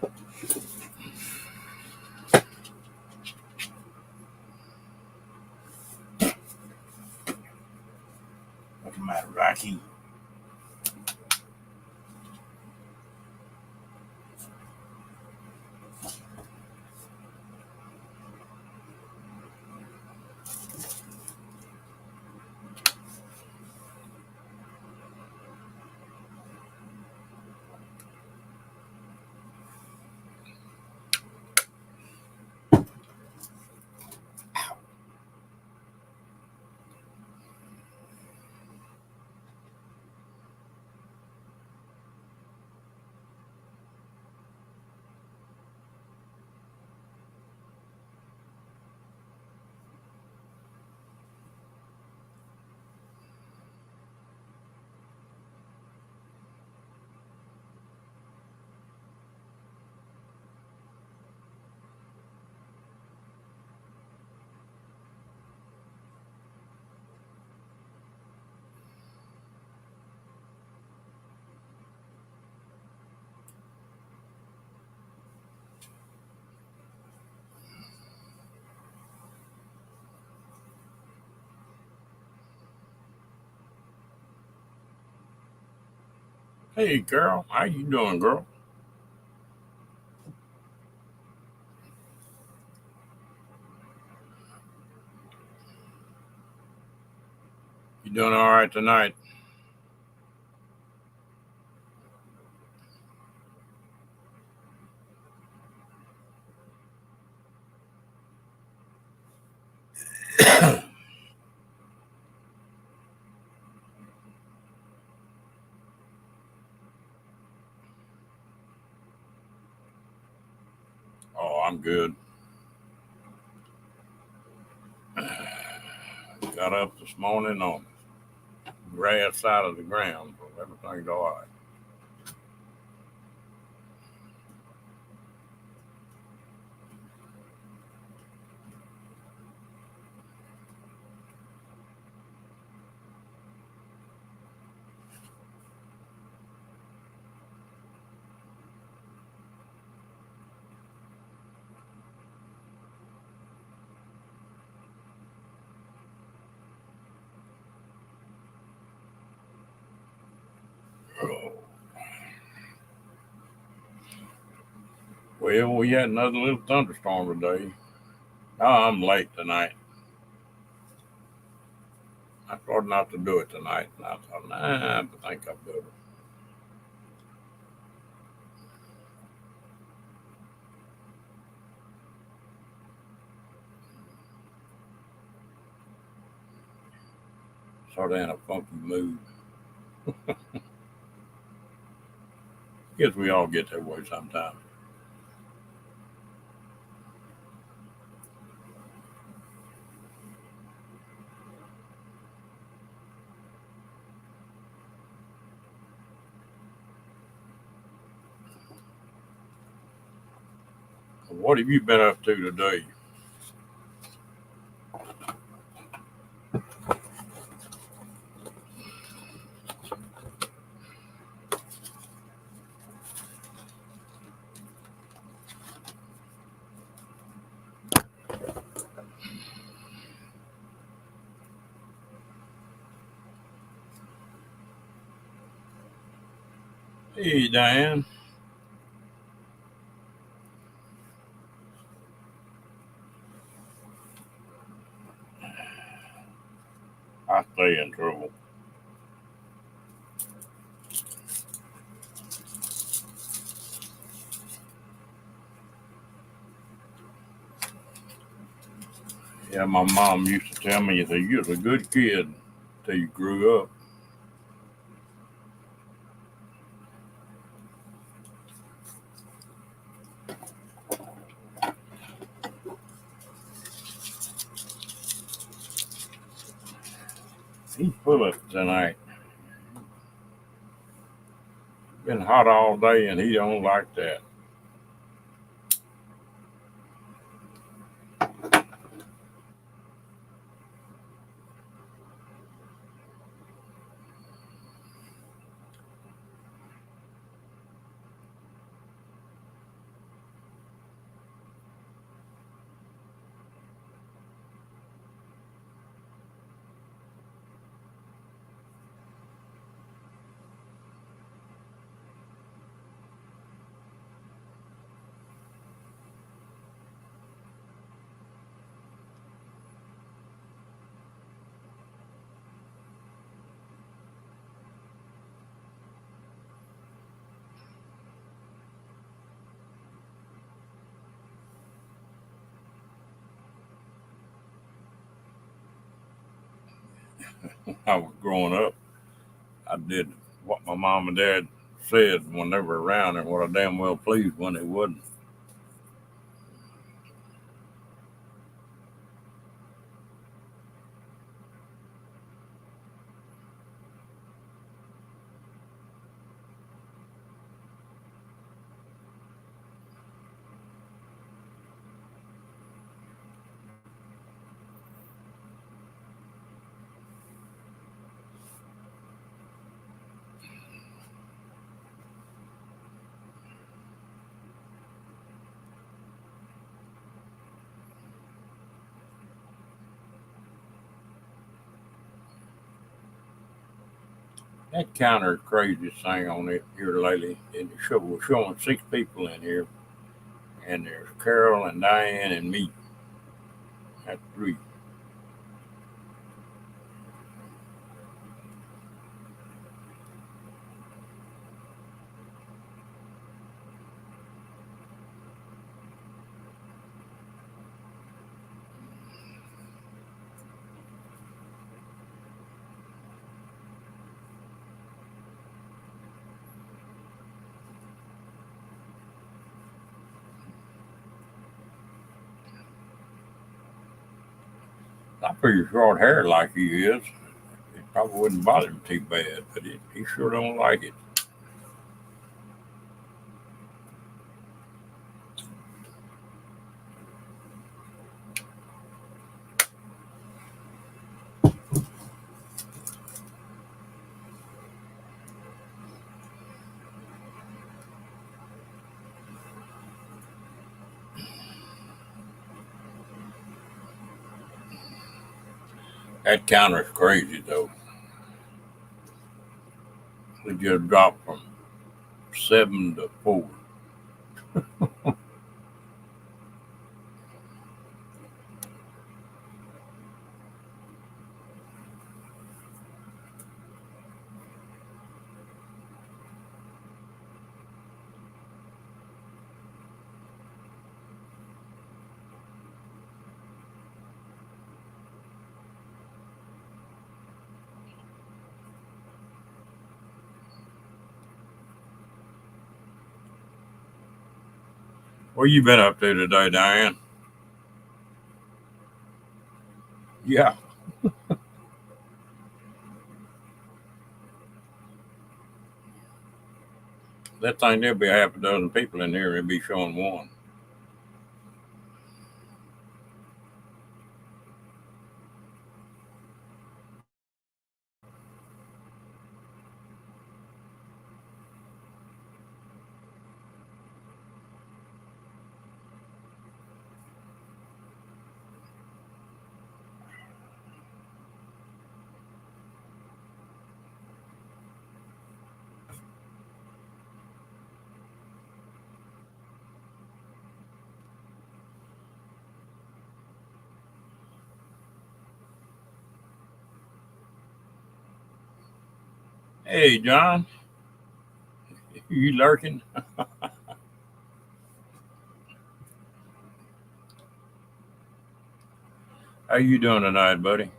What's the matter, Rocky? Hey, girl. How you doing, girl? You doing all right tonight? Oh, I'm good. Got up this morning on the grass side of the ground, so everything's all right. Well, we had another little thunderstorm today. Oh, I'm late tonight. I thought not to do it tonight, and I thought, nah, I think I'll do it. Sort of in a funky mood. Guess we all get that way sometimes. What have you been up to today? Hey, Diane. I stay in trouble. Yeah, my mom used to tell me that you was a good kid till you grew up. He's full of it tonight. Been hot all day, and he don't like that. when I was growing up, I did what my mom and dad said when they were around, and what I damn well pleased when they wouldn't. That counter is craziest thing on it here lately. We're showing 6 people in here, and there's Carol and Diane and me. That's 3. I'm pretty short hair like he is. It probably wouldn't bother him too bad, but he sure don't like it. That counter is crazy though. We just dropped from 7 to 4. What you been up to today, Diane? Yeah, that thing there'll be half a dozen people in here and be showing 1. Hey, John, you lurking? How you doing tonight, buddy?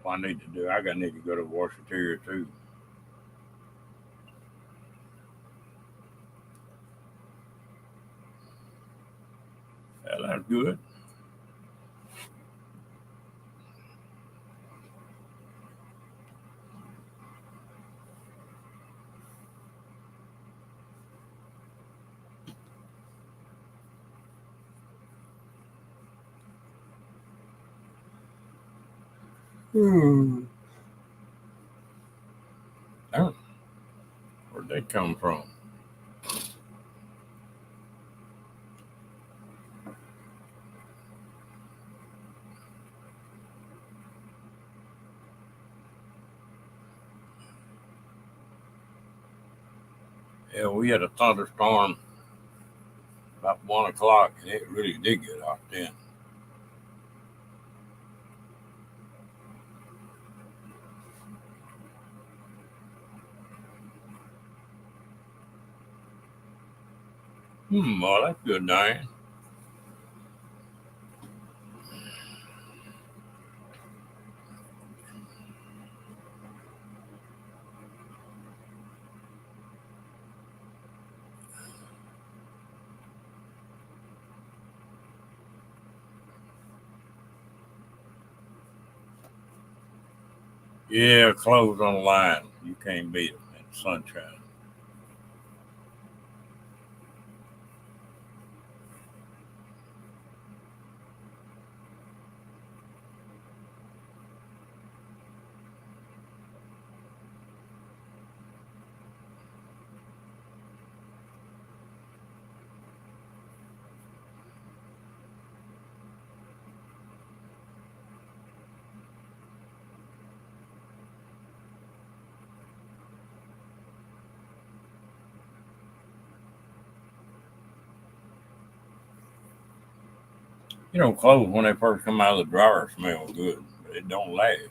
What I need to do, need to go to Washington too. Well, that's good. Hmm. Oh, where'd they come from? Yeah, we had a thunderstorm about 1 o'clock, and it really did get hot then. Well, that's good, Diane. Yeah, clothes on the line. You can't beat them in the sunshine. Clothes when they first come out of the dryer smell good, but it don't last.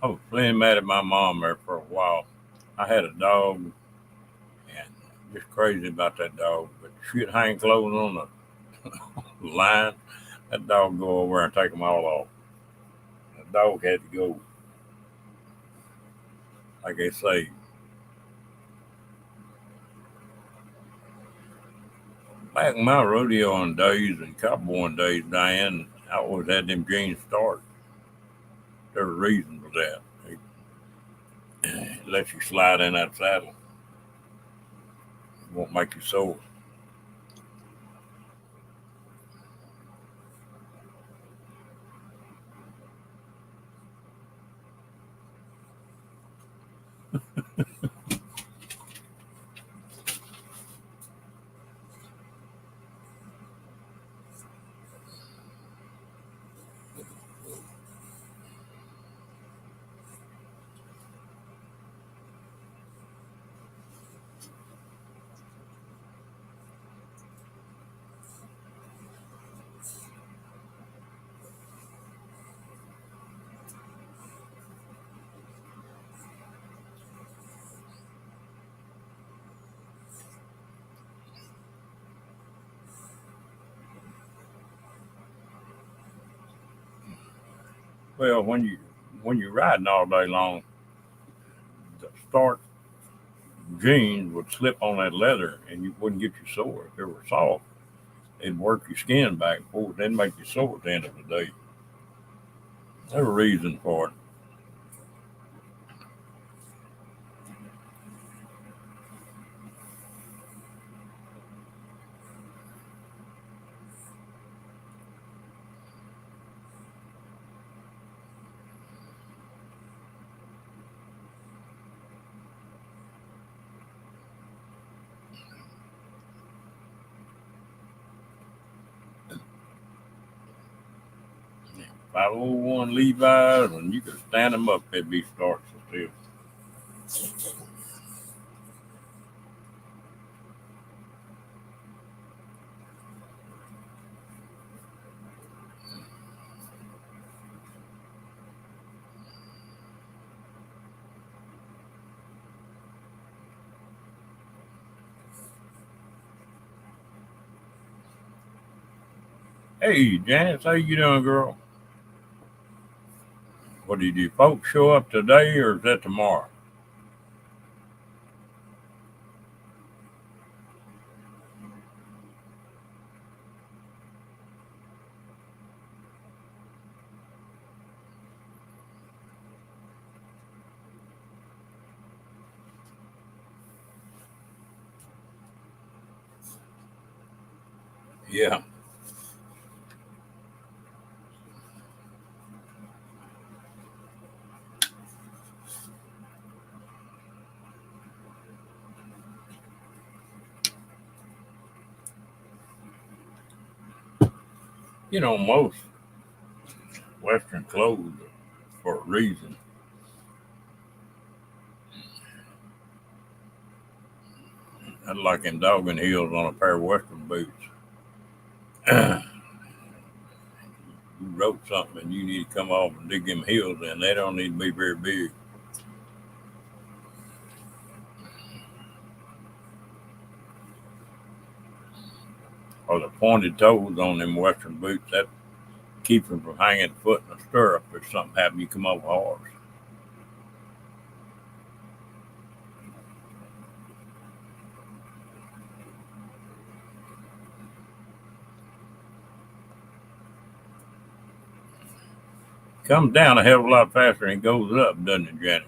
I was playing mad at my mom there for a while. I had a dog, and just crazy about that dog. But she'd hang clothes on the line. That dog go over and take them all off. The dog had to go. Like they say, back in my rodeoing days and cowboying days, Diane, I always had them jeans start. There's a reason for that. It lets you slide in that saddle. It won't make you sore. Well, when you're riding all day long, the start jeans would slip on that leather, and you wouldn't get you sore. If it were soft, it'd work your skin back and forth, then make you sore at the end of the day. There's a reason for it. Yeah. 501 Levi's, and you could stand them up, they'd be starts still. Hey, Janice, how you doing, girl? What did you folks show up today, or is that tomorrow? Yeah. Most Western clothes are for a reason. I'd like in dogging heels on a pair of Western boots. You wrote something and you need to come off and dig them heels in. They don't need to be very big. Or the pointed toes on them Western boots, that keeps them from hanging the foot in the stirrup if something happened, you come off a horse. Comes down a hell of a lot faster than it goes up, doesn't it, Janet?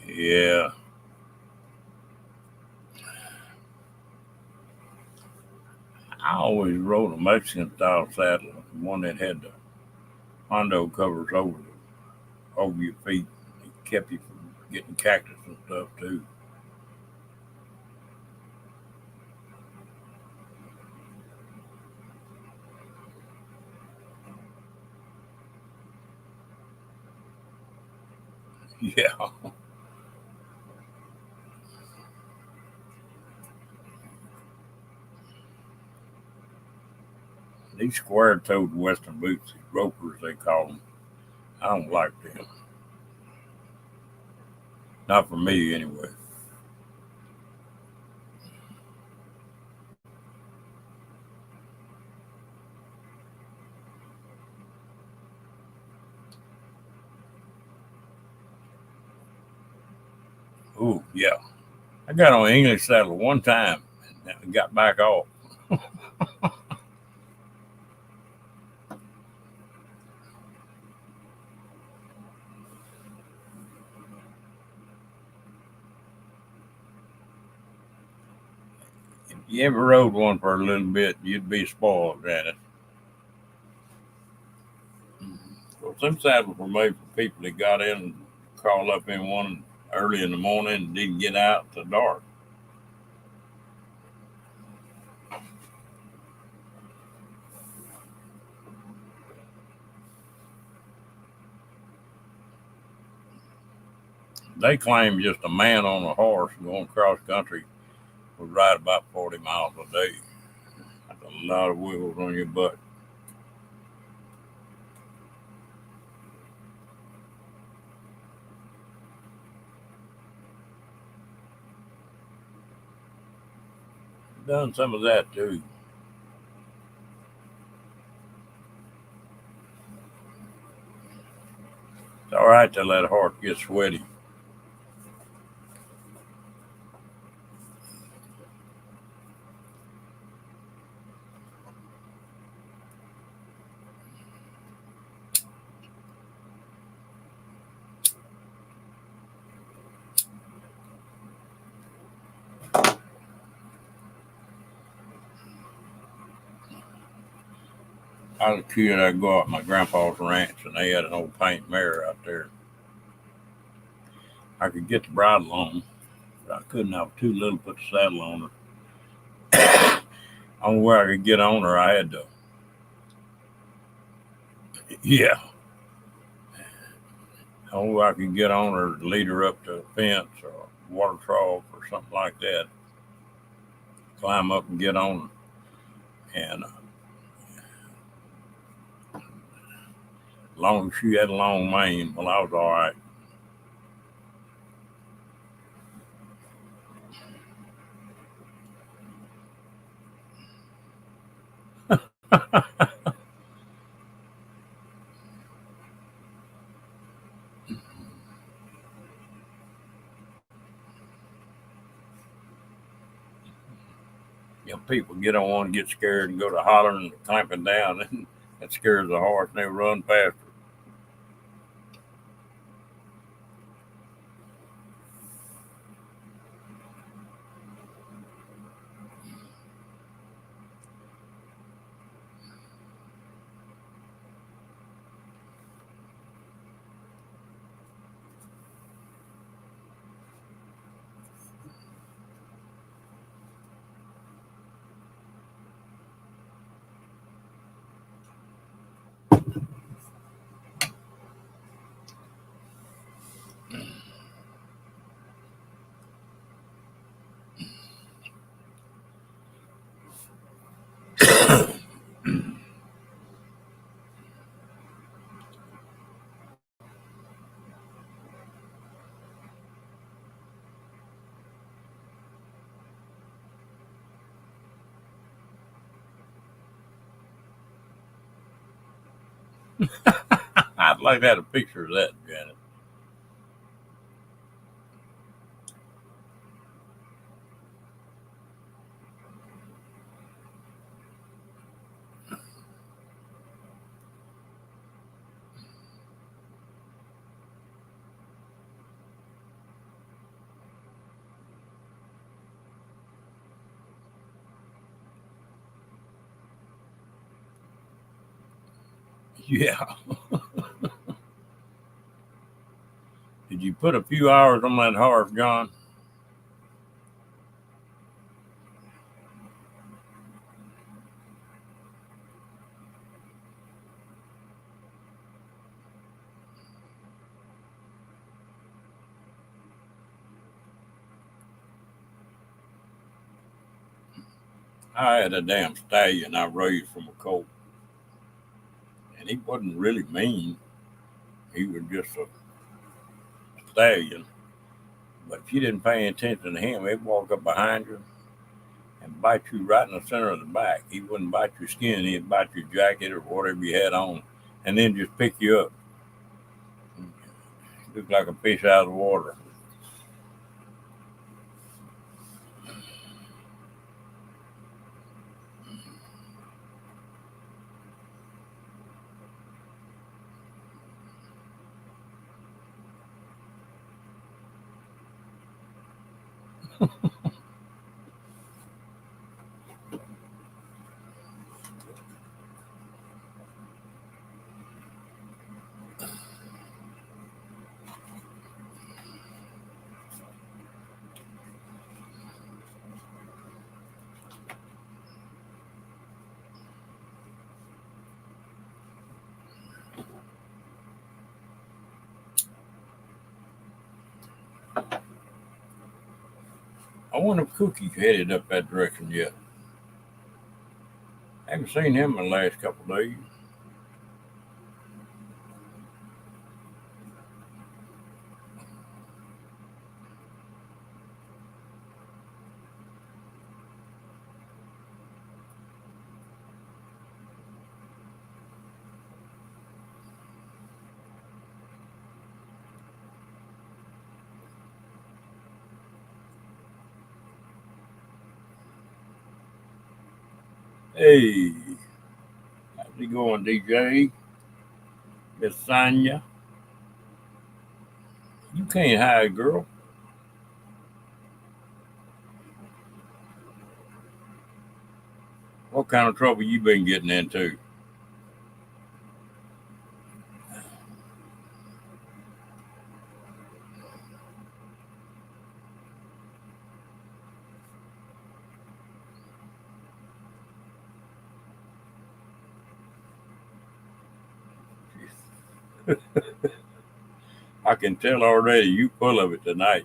Yeah. I always rode a Mexican style saddle, one that had the Hondo covers over your feet. It kept you from getting cactus and stuff too. Yeah. These square toed Western boots, these ropers they call them, I don't like them. Not for me anyway. Ooh, yeah. I got on an English saddle one time and got back off. If you ever rode one for a little bit, you'd be spoiled, Janet. Well, some saddles were made for people that got in and crawled up in one early in the morning and didn't get out till dark. They claim just a man on a horse going cross country would ride about 40 miles a day. That's a lot of wiggles on your butt. Done some of that too. It's all right to let a horse get sweaty. I was a kid, I'd go out to my grandpa's ranch and they had an old paint mare out there. I could get the bridle on, but I couldn't. I was too little to put the saddle on her. Only way I could get on her, I had to, yeah, only way I could get on her, lead her up to a fence or a water trough or something like that, climb up and get on her. And as long as she had a long mane, well, I was all right. People get on one, get scared, and go to hollering and clamping down, and that scares the horse, and they run faster. I'd like to have a picture of that, Janet. Yeah. Did you put a few hours on that horse, John? I had a damn stallion I raised from a colt, and he wasn't really mean. He was just a stallion. But if you didn't pay attention to him, he'd walk up behind you and bite you right in the center of the back. He wouldn't bite your skin, he'd bite your jacket or whatever you had on, and then just pick you up. Looked like a fish out of the water. I wonder if Cookie's headed up that direction yet. I haven't seen him in the last couple of days. Hey, how's it going, DJ? Miss Sonya? You can't hide, girl. What kind of trouble you been getting into? I can tell already you full of it tonight.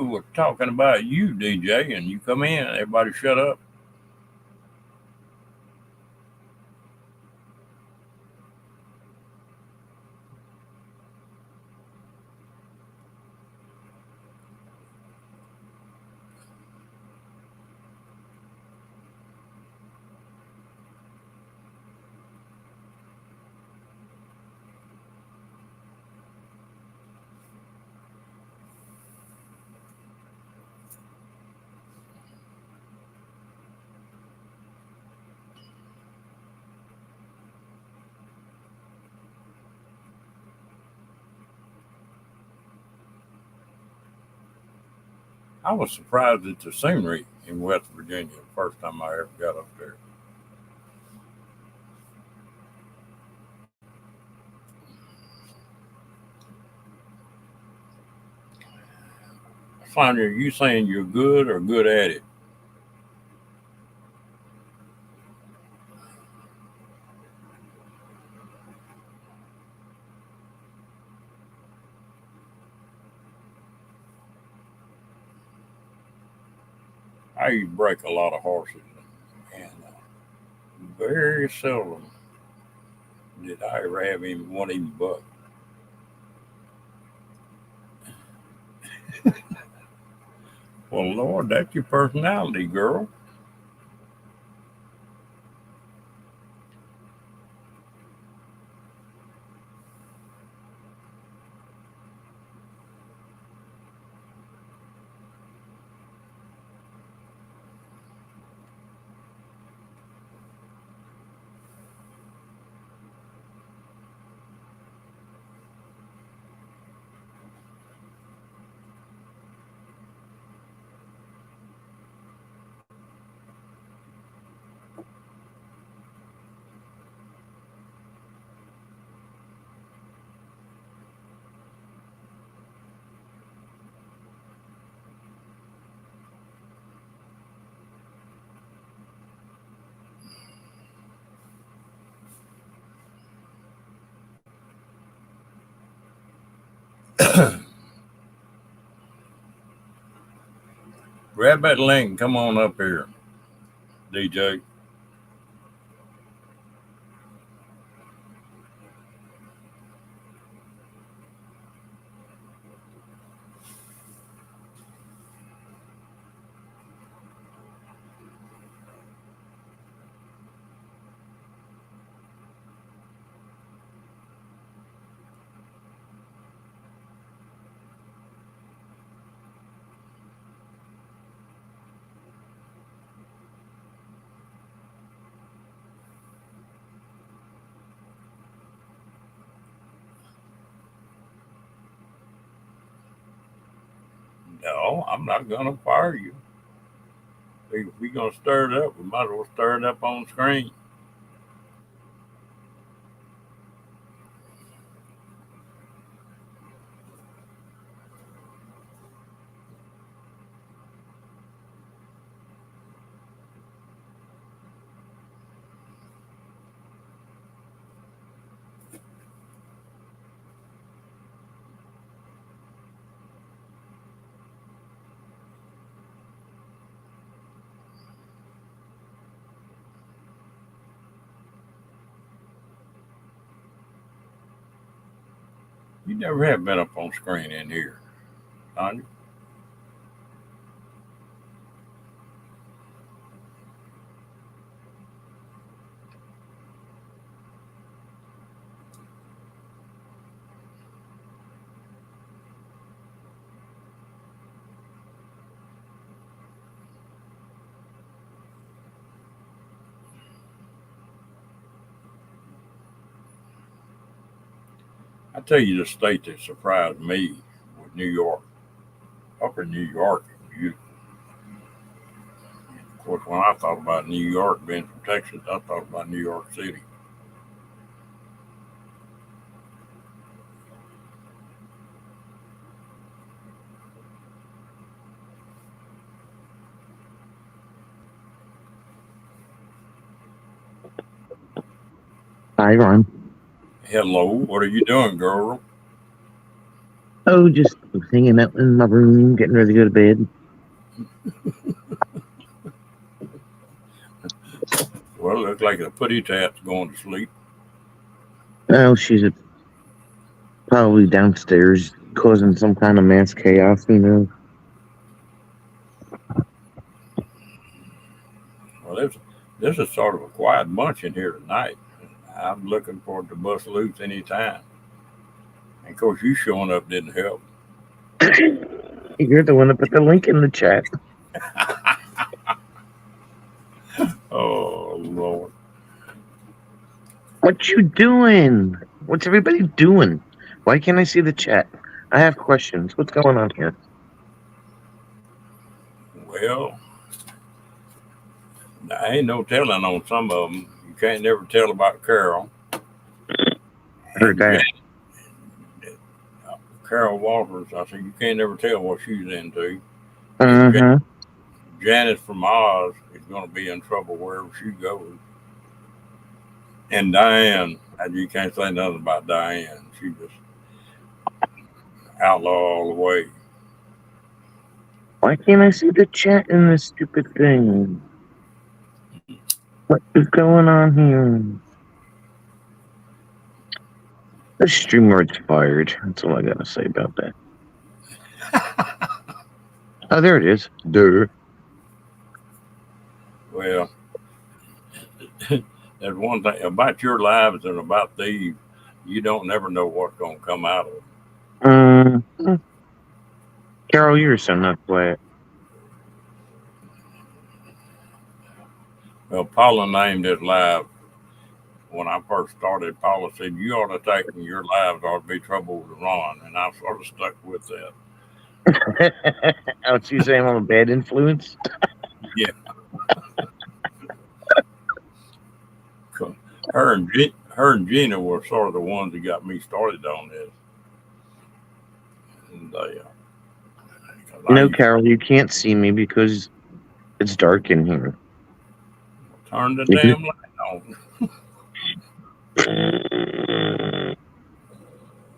we were talking about you, DJ, and you come in. Everybody shut up. I was surprised at the scenery in West Virginia the first time I ever got up there. Sonia, are you saying you're good or good at it? I used to break a lot of horses, and very seldom did I ever have one even buck. Well, Lord, that's your personality, girl. Grab that link. Come on up here, DJ. No, I'm not going to fire you. If we're going to stir it up, we might as well stir it up on the screen. You never have been up on screen in here, Tanya. I tell you, the state that surprised me was New York. Up in New York, of course, when I thought about New York being from Texas, I thought about New York City. Hi, Ron. Hello, what are you doing, girl? Oh, just hanging out in my room, getting ready to go to bed. Well, it looks like the putty tat's going to sleep. Oh, she's probably downstairs causing some kind of mass chaos, you know. Well, this is sort of a quiet bunch in here tonight. I'm looking forward to bust loose any time. And of course, you showing up didn't help. You're the one that put the link in the chat. Oh Lord. What you doing? What's everybody doing? Why can't I see the chat? I have questions. What's going on here? Well, I ain't no telling on some of them. You can't never tell about Carol Heard and that. Carol Walters. I said you can't never tell what she's into. And Uh-huh. Janice from Oz is going to be in trouble wherever she goes. And Diane, you can't say nothing about Diane. She just outlaw all the way. Why can't I see the chat in this stupid thing? What is going on here? The streamer expired. That's all I gotta say about that. Oh, there it is. Duh. Well, there's one thing about your lives and about these. You don't never know what's going to come out of them. Carol, you're so not quiet. Well, Paula named it live when I first started. Paula said, "You ought to take your lives ought to be trouble with Ron," and I sort of stuck with that. Oh, she's saying I'm a bad influence? Yeah. Her and Gina were sort of the ones that got me started on this. And No, Carol, you can't see me because it's dark in here. Turn the damn light on.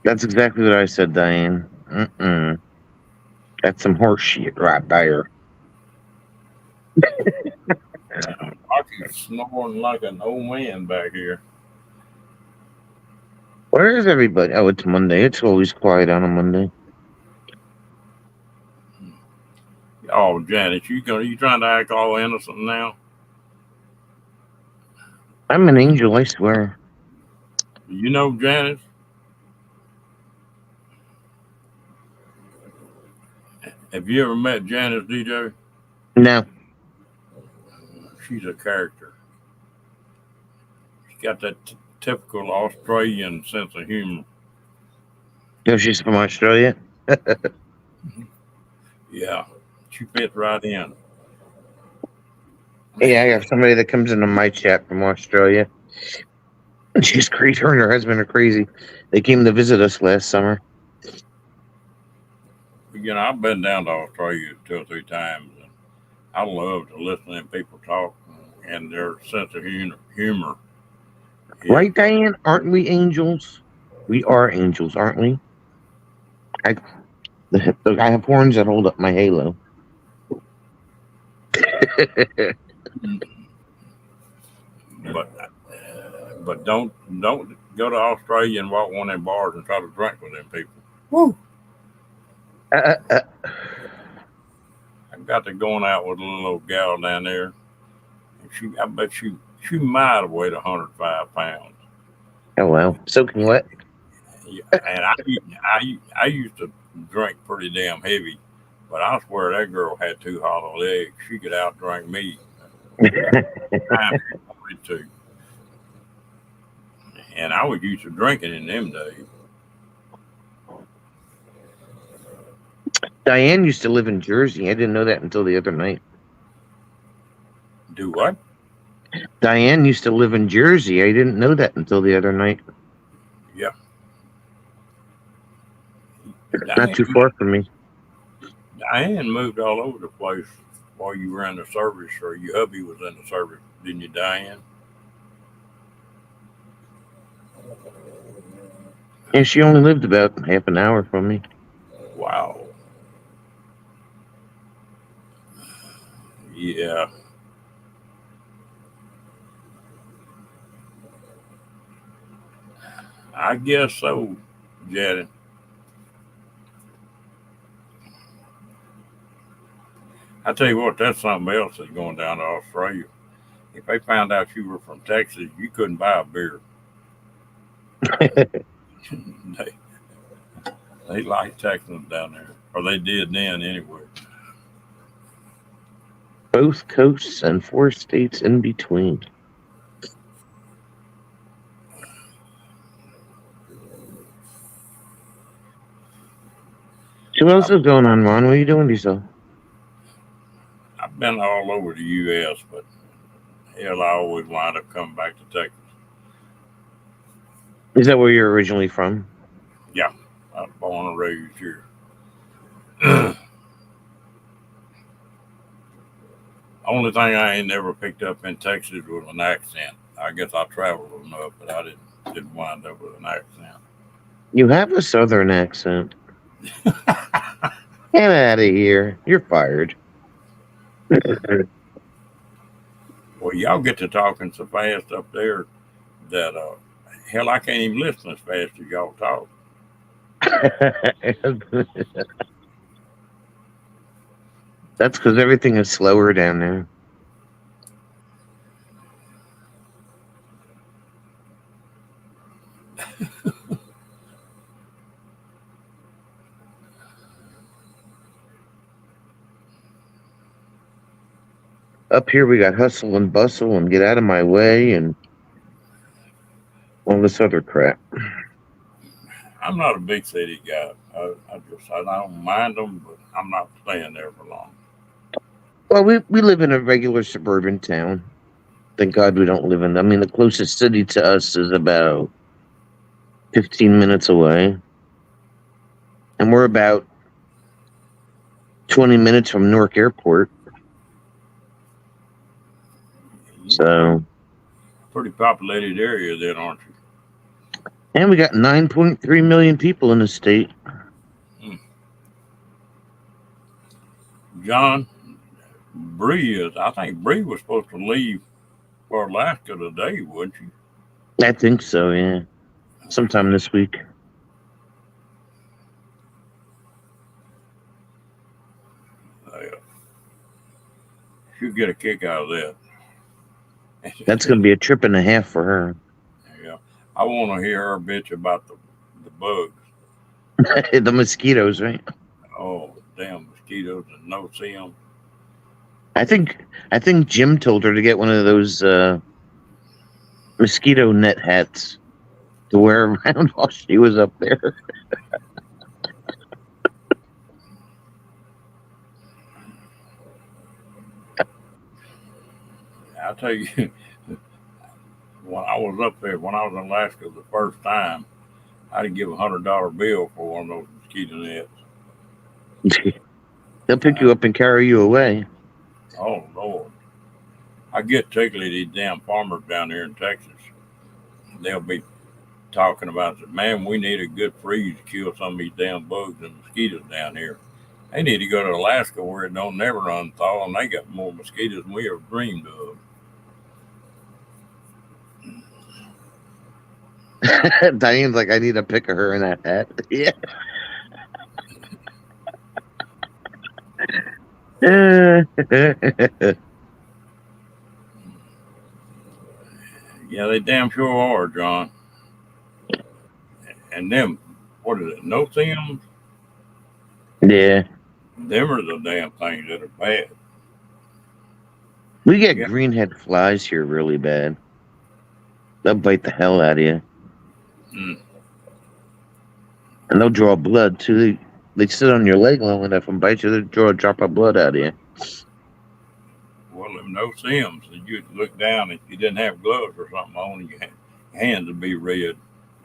That's exactly what I said, Diane. That's some horse shit right there. Rocky's snoring like an old man back here. Where is everybody? Oh, it's Monday. It's always quiet on a Monday. Oh, Janice, you trying to act all innocent now? I'm an angel, I swear. You know Janice? Have you ever met Janice, DJ? No. She's a character. She's got that typical Australian sense of humor. Oh, she's from Australia? Yeah, she fits right in. Yeah, I have somebody that comes into my chat from Australia. She's crazy. Her and her husband are crazy. They came to visit us last summer. I've been down to Australia 2 or 3 times, and I love to listen to people talk and their sense of humor. Right, Diane? Aren't we angels? We are angels, aren't we? I have horns that hold up my halo. But don't go to Australia and walk one of them bars and try to drink with them people. Woo! I got to going out with a little gal down there, and I bet she might have weighed 105 pounds. Oh well, so can what? Yeah, and I used to drink pretty damn heavy, but I swear that girl had 2 hollow legs. She could outdrink me. And I was used to drinking in them days. Diane used to live in Jersey. I didn't know that until the other night. Do what? Diane used to live in Jersey. I didn't know that until the other night. Yeah. Not too far from me. Diane moved all over the place while you were in the service, or your hubby was in the service, didn't you, Diane? Yeah, she only lived about half an hour from me. Yeah, I guess so, Janet. I tell you what, that's something else that's going down to Australia. If they found out you were from Texas, you couldn't buy a beer. they, they like Texans down there, or they did then anyway. Both coasts and 4 states in between. So what else is going on, Ron? What are you doing to yourself? I've been all over the U.S., but hell, I always wind up coming back to Texas. Is that where you're originally from? Yeah, I was born and raised here. Only thing I ain't never picked up in Texas was an accent. I guess I traveled enough, but I didn't wind up with an accent. You have a southern accent. Get out of here. You're fired. Well, y'all get to talking so fast up there that hell, I can't even listen as fast as y'all talk. That's because everything is slower down there. Up here, we got hustle and bustle and get out of my way and all this other crap. I'm not a big city guy. I don't mind them, but I'm not staying there for long. Well, we live in a regular suburban town. Thank God we don't live in. I mean, the closest city to us is about 15 minutes away, and we're about 20 minutes from Newark Airport. So, Pretty populated area then, aren't you? and we got 9.3 million people in the state. John, I think Bree was supposed to leave for Alaska today, wouldn't she? I think so, yeah. Sometime this week. She'll get a kick out of that. That's going to be a trip and a half for her. Yeah, I want to hear her bitch about the bugs. The mosquitoes, right? Oh, damn mosquitoes and no see them. I think Jim told her to get one of those mosquito net hats to wear around while she was up there. I'll tell you, when I was up there, when I was in Alaska the first time, I had to give $100 bill for one of those mosquito nets. They'll pick you up and carry you away. Oh, Lord. I get tickly these damn farmers down here in Texas. They'll be talking about it. Man, we need a good freeze to kill some of these damn bugs and mosquitoes down here. They need to go to Alaska where it don't never unthaw, and they got more mosquitoes than we ever dreamed of. Diane's like, I need a pic of her in that hat. Yeah. Yeah, they damn sure are, John. And them, what is it, no-see-ums? Yeah. Them are the damn things that are bad. We get greenhead flies here really bad. They'll bite the hell out of you. Mm. And they'll draw blood, too. They sit on your leg long enough and bite you, they'll draw a drop of blood out of you. Well, them no-see-ums, you'd look down, if you didn't have gloves or something on, your hands would be red,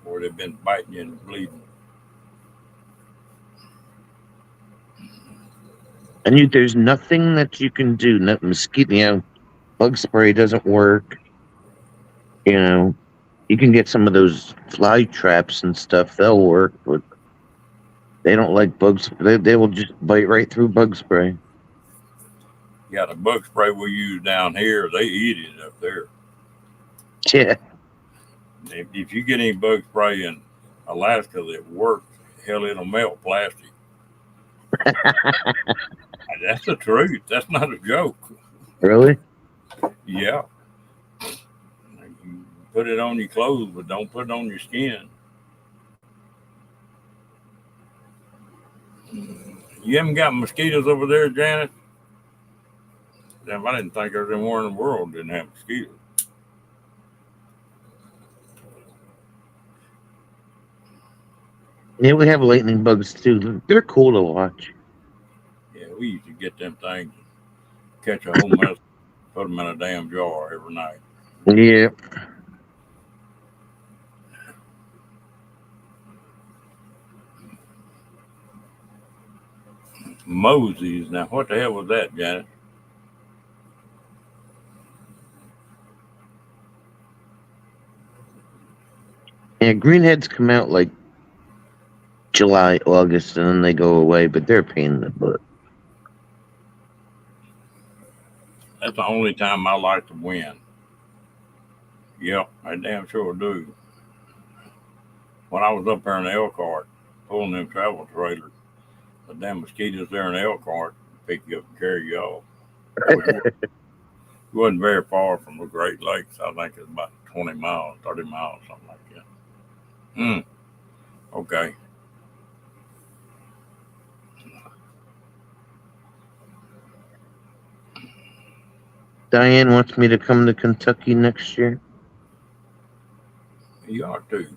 or they've been biting you and bleeding. And there's nothing that you can do. Mosquito, bug spray doesn't work. You can get some of those fly traps and stuff. They'll work, but they don't like bugs. They will just bite right through bug spray. got a bug spray we use down here. They eat it up there. Yeah. If you get any bug spray in Alaska that works, hell, it'll melt plastic. That's the truth. That's not a joke. Really? Yeah. You put it on your clothes, but don't put it on your skin. You haven't got mosquitoes over there, Janet? Damn, I didn't think there's anywhere in the world that didn't have mosquitoes. Yeah, we have lightning bugs too. They're cool to watch. Yeah, we used to get them things, catch a whole mess, put them in a damn jar every night. Yeah. Moses. Now, what the hell was that, Janet? Yeah, greenheads come out like July, August, and then they go away, but they're a pain in the butt. That's the only time I like to win. Yep, I damn sure do. When I was up there in the Elkhart, pulling them travel trailers, the damn mosquitoes there in the Elkhart pick you up and carry you off. It wasn't very far from the Great Lakes. I think it's about 20 miles, 30 miles, something like that. Okay. Diane wants me to come to Kentucky next year. You ought to.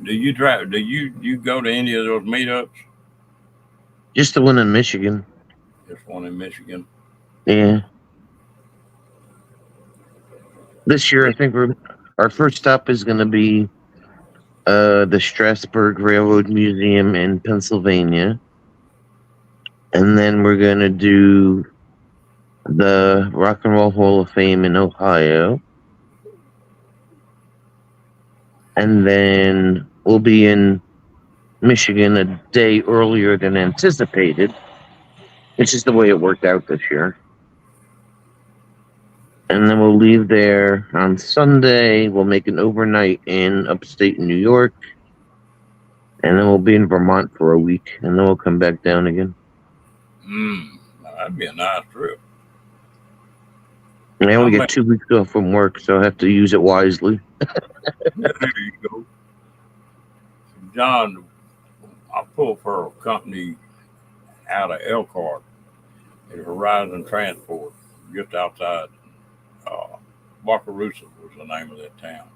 Do you drive? Do you go to any of those meetups? Just the one in Michigan. Just one in Michigan. Yeah. This year, I think our first stop is going to be the Strasburg Railroad Museum in Pennsylvania, and then we're going to do the Rock and Roll Hall of Fame in Ohio, and then we'll be in Michigan a day earlier than anticipated, which is the way it worked out this year. And then we'll leave there on Sunday. We'll make an overnight in upstate New York. And then we'll be in Vermont for a week. And then we'll come back down again. That'd be a nice trip. And I only get 2 weeks off from work, so I have to use it wisely. There you go. John, I pulled for a company out of Elkhart at Horizon Transport, just outside Wakarusa was the name of that town.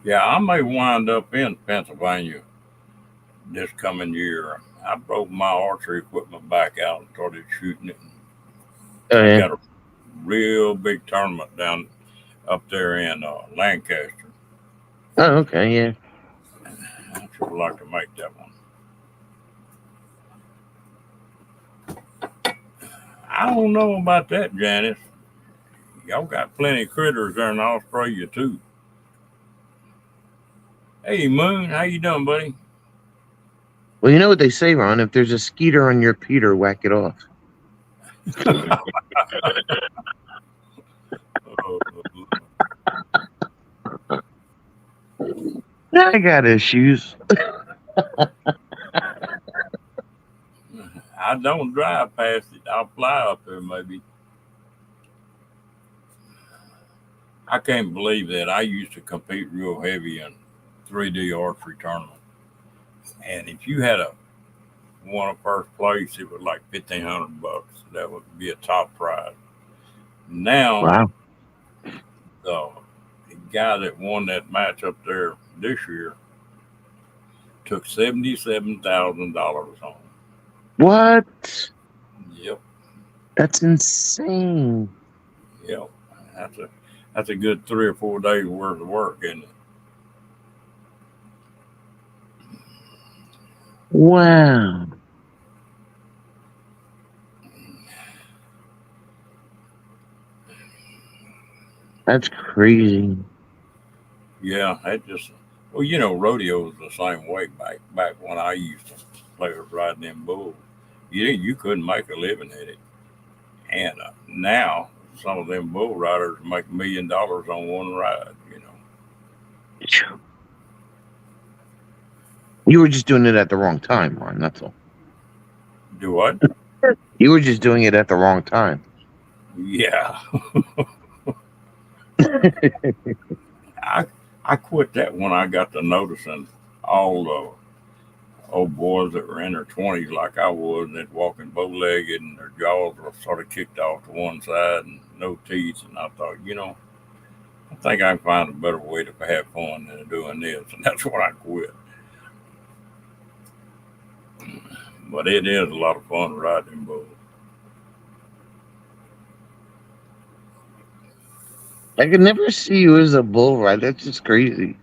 Yeah, I may wind up in Pennsylvania this coming year. I broke my archery equipment back out and started shooting it. I got a real big tournament down up there in Lancaster. Oh, okay, yeah. I sure would like to make that one. I don't know about that, Janice. Y'all got plenty of critters there in Australia too. Hey, Moon, how you doing, buddy? Well, you know what they say, Ron? If there's a skeeter on your Peter, whack it off. I got issues. I don't drive past it. I'll fly up there maybe. I can't believe that. I used to compete real heavy in 3D archery tournaments. And if you had won a first place, it was like $1,500. That would be a top prize. Now, wow. The guy that won that match up there this year took $77,000 home. What? Yep. That's insane. Yep. That's a good 3 or 4 days worth of work, isn't it? Wow. That's crazy. Yeah, that just Well, rodeos the same way back when I used to players riding them bulls. You couldn't make a living at it, and now some of them bull riders make $1 million on one ride. You were just doing it at the wrong time, Ron. That's all. Do what? You were just doing it at the wrong time. Yeah. I quit that when I got to noticing all the old boys that were in their 20s like I was, and they'd walking bow-legged and their jaws were sort of kicked off to one side and no teeth. And I thought, I think I can find a better way to have fun than doing this. And that's when I quit. But it is a lot of fun riding bulls. I could never see you as a bull rider. That's just crazy.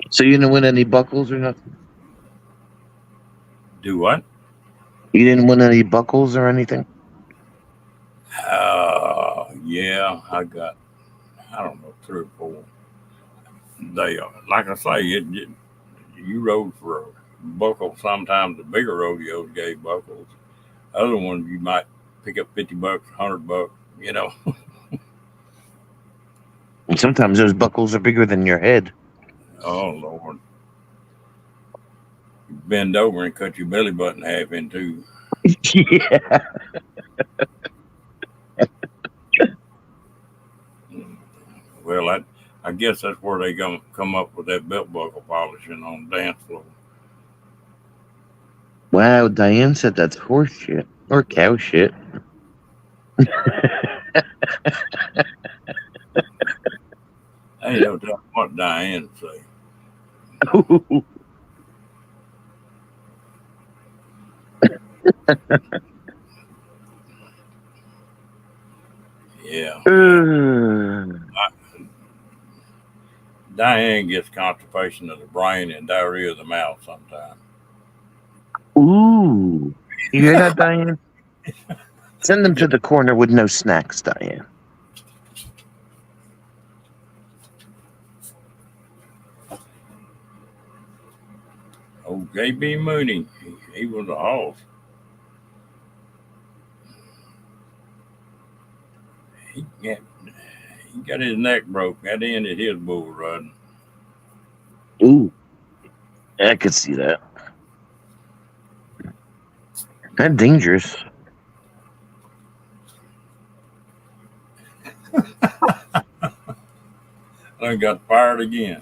So you didn't win any buckles or nothing? Do what? You didn't win any buckles or anything? Yeah, I got, I don't know, 3 or 4. They, like I say, you rode for a buckle. Sometimes the bigger rodeos gave buckles. Other ones you might pick up $50, $100, And sometimes those buckles are bigger than your head. Oh Lord! You bend over and cut your belly button half in two. Yeah. Well, I guess that's where they come up with that belt buckle polishing on the dance floor. Wow, Diane said that's horse shit or cow shit. I ain't no telling what Diane say. Yeah. Diane gets constipation of the brain and diarrhea of the mouth sometimes. Ooh. You hear that, Diane? Send them to the corner with no snacks, Diane. Oh, J.B. Mooney, he was a horse. He got his neck broke. That ended his bull riding. Ooh. I could see that. That's dangerous. I got fired again.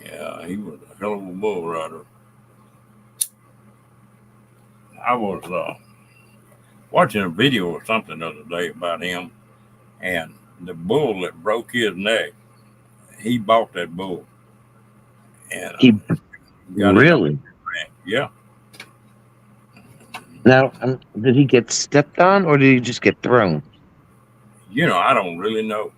Yeah, he was a hell of a bull rider. I was watching a video or something the other day about him, and the bull that broke his neck, he bought that bull. And he really? Yeah. Now, did he get stepped on or did he just get thrown? I don't really know.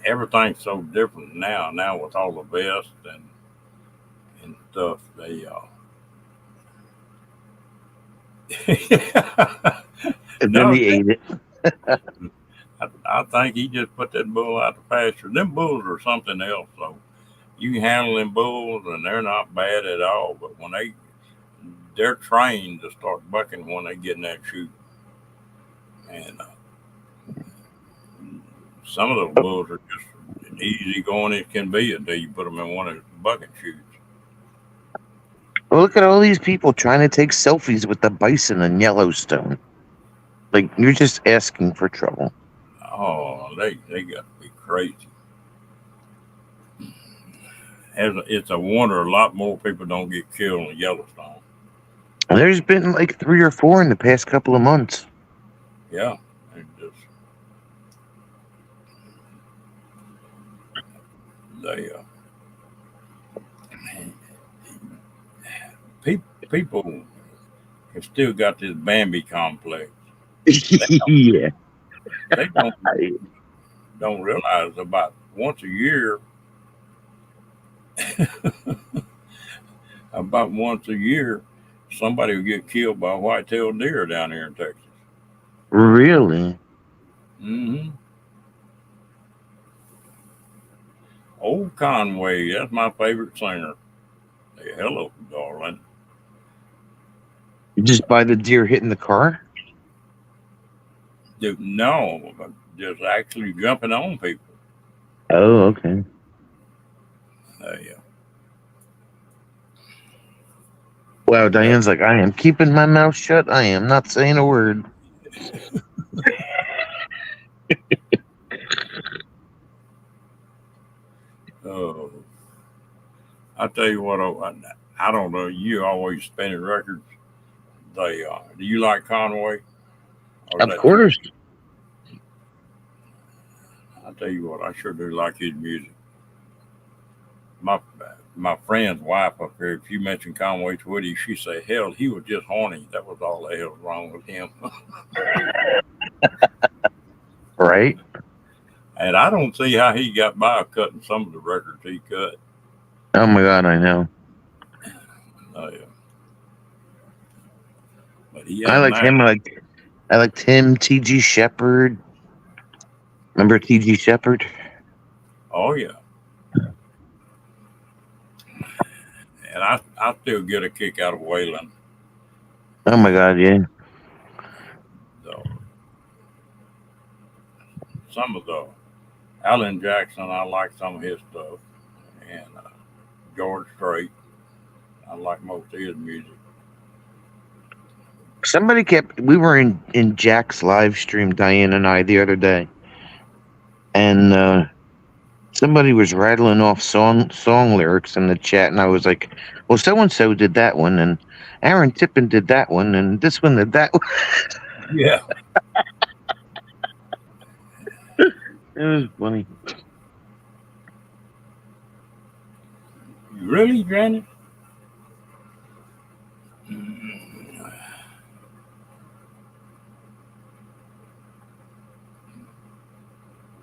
Everything's so different now. Now with all the vests and stuff, then he ate it. I think he just put that bull out the pasture. Them bulls are something else, though. You can handle them bulls, and they're not bad at all. But when they're trained to start bucking when they get in that chute, and some of those bulls are just easy going as can be until you put them in one of the bucking chutes. Well, look at all these people trying to take selfies with the bison in Yellowstone. Like, you're just asking for trouble. Oh, they got to be crazy. It's a wonder a lot more people don't get killed in Yellowstone. There's been like 3 or 4 in the past couple of months. Yeah. People have still got this Bambi complex. Yeah. They don't realize about once a year, about once a year, somebody will get killed by a white-tailed deer down here in Texas. Really? Hmm. Old Conway, that's my favorite singer. Hey, hello, darling. You just by the deer hitting the car? Dude, no, just actually jumping on people. Oh, okay. Yeah. Wow, Diane's like, I am keeping my mouth shut. I am not saying a word. Oh, I tell you what, I don't know. You always spinning records. Do you like Conway? Or is Of that too? course. I tell you what, I sure do like his music. My my friend's wife up here, if you mention Conway Twitty, she say, hell, he was just horny. That was all the hell wrong with him. Right? And I don't see how he got by cutting some of the records he cut. Oh my God, I know. Yeah. But he I had a liked nice. him. I liked him. T.G. Shepherd. Remember T.G. Shepherd? Oh yeah. And I still get a kick out of Waylon. Oh my God, yeah. So some of the Alan Jackson, I like some of his stuff, and George Strait, I like most of his music. Somebody we were in Jack's live stream, Diane and I, the other day, and somebody was rattling off song lyrics in the chat, and I was like, well, so and so did that one, and Aaron Tippin did that one, and this one did that one. Yeah. It was funny. You really, Granny?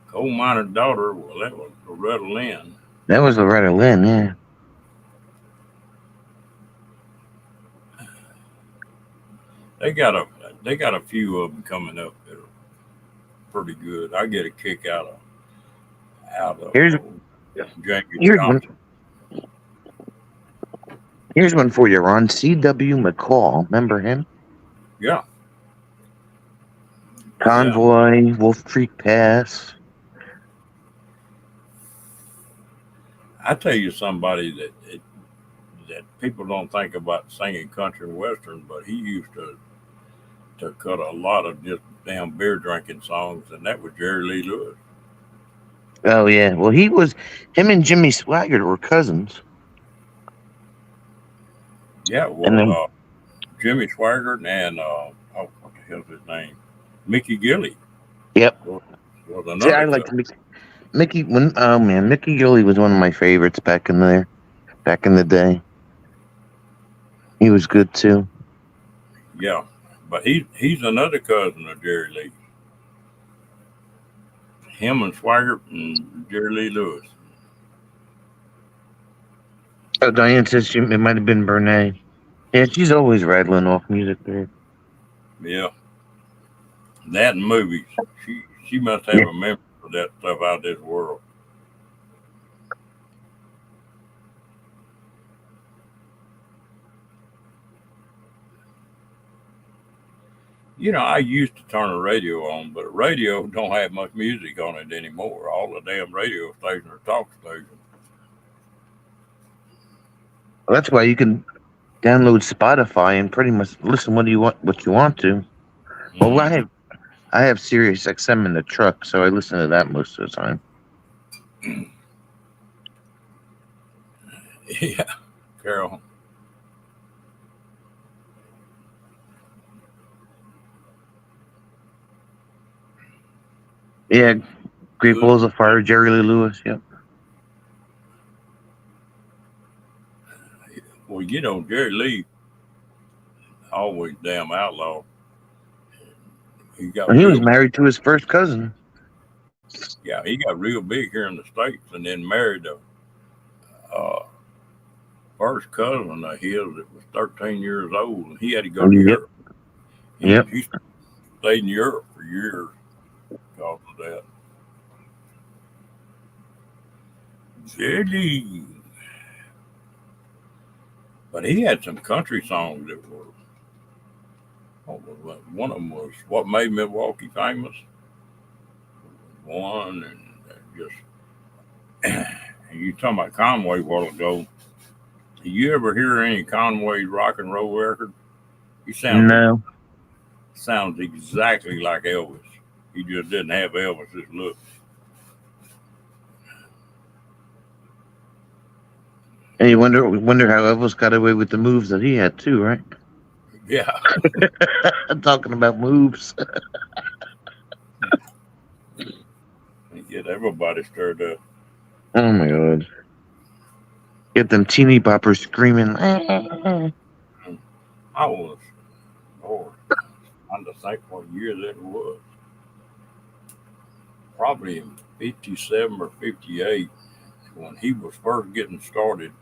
Coal miner's daughter, well, that was Loretta Lynn. That was Loretta Lynn, yeah. They got a few of them coming up that are pretty good. I get a kick out of Here's James here's one. Johnson. Here's one for you, Ron. C.W. McCall. Remember him? Yeah. Convoy, Wolf Creek Pass. I tell you somebody that people don't think about singing country and western, but he used to cut a lot of just damn beer drinking songs, and that was Jerry Lee Lewis. Oh yeah. Well, him and Jimmy Swaggart were cousins. Yeah, well, And then, Jimmy Swaggart and what the hell's his name? Mickey Gilley. yep. Was See, another I liked Mickey. Oh man, Mickey Gilley was one of my favorites back in the day. He was good too. Yeah, but he's another cousin of Jerry Lee. Him and Swaggart and Jerry Lee Lewis. Oh, Diane says it might have been Bernay. Yeah, she's always rattling off music there. Yeah, that and movies. She must have a memory for that stuff out of this world. You know, I used to turn a radio on, but a radio don't have much music on it anymore. All the damn radio stations are talk stations. Well, that's why you can download Spotify and pretty much listen what you want to. Well, Mm-hmm. I have Sirius XM in the truck, so I listen to that most of the time. Yeah, Carol. Yeah, Great Balls of Fire, Jerry Lee Lewis. Yep. Well, you know, Jerry Lee always damn outlaw. He got And he was real. married to his first cousin. Yeah, he got real big here in the States and then married a uh, first cousin of his that was 13 years old, and he had to go to Yep. Europe. Yep. He stayed in Europe for years because of that. Jelly. But he had some country songs that were, one of them was What Made Milwaukee Famous. One, and just, and you talking about Conway a while ago. Did you ever hear any Conway rock and roll record? He No. sounds exactly like Elvis. He just didn't have Elvis's look. And you wonder how Elvis got away with the moves that he had too, right? Yeah. Talking about moves. Get everybody stirred up. Oh my god. Get them teeny boppers screaming. I was, Lord, I'm trying to think what year that was. Probably in 57 or 58 when he was first getting started.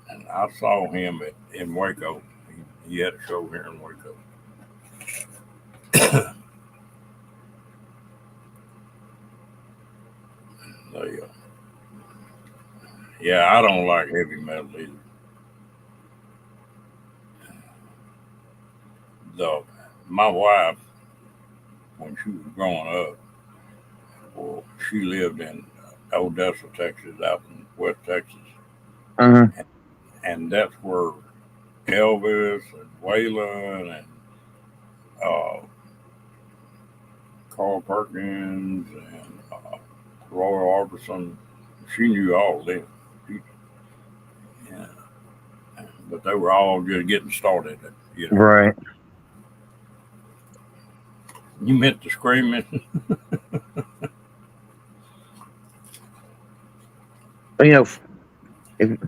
And I saw him in Waco. He had a show here in Waco. Yeah, I don't like heavy metal either. My wife, when she was growing up, well, she lived in Odessa, Texas, out in West Texas. Uh-huh. And that's where Elvis and Waylon and Carl Perkins and Roy Orbison, she knew all of them. Yeah. But they were all just getting started. Right. You meant to scream it.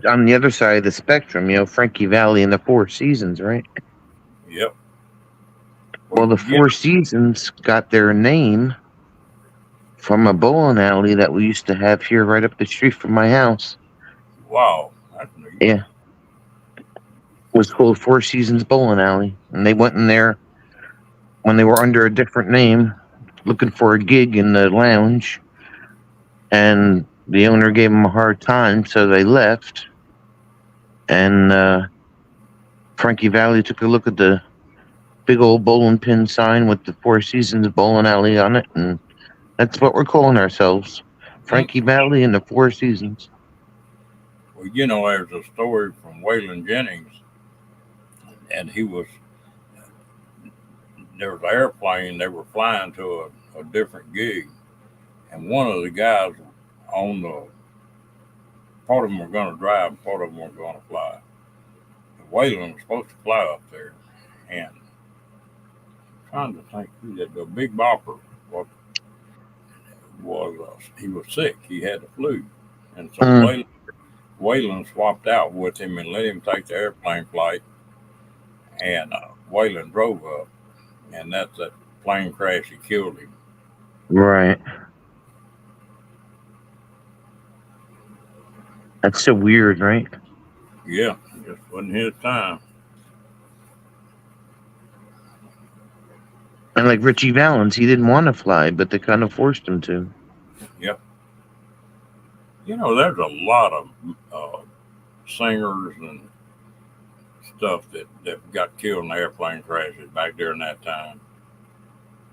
On the other side of the spectrum, Frankie Valli and the Four Seasons, right? Yep. Well, the Four Seasons got their name from a bowling alley that we used to have here right up the street from my house. Wow. That's neat. Yeah. It was called Four Seasons Bowling Alley. And they went in there when they were under a different name, looking for a gig in the lounge. And the owner gave them a hard time, so they left. And Frankie Valli took a look at the big old bowling pin sign with the Four Seasons Bowling Alley on it, and that's what we're calling ourselves. Frankie Valli and the Four Seasons. Well, there's a story from Waylon Jennings, and there was an airplane, they were flying to a different gig, and one of the guys on the, part of them were going to drive, part of them were going to fly. And Waylon was supposed to fly up there, and I'm trying to think who that, the Big Bopper he was sick, he had the flu, and so Waylon swapped out with him and let him take the airplane flight, and Waylon drove up, and that's that plane crash that killed him. Right. That's so weird, right? Yeah, it just wasn't his time. And like Richie Valens, he didn't want to fly, but they kind of forced him to. Yep. There's a lot of singers and stuff that got killed in airplane crashes back during that time.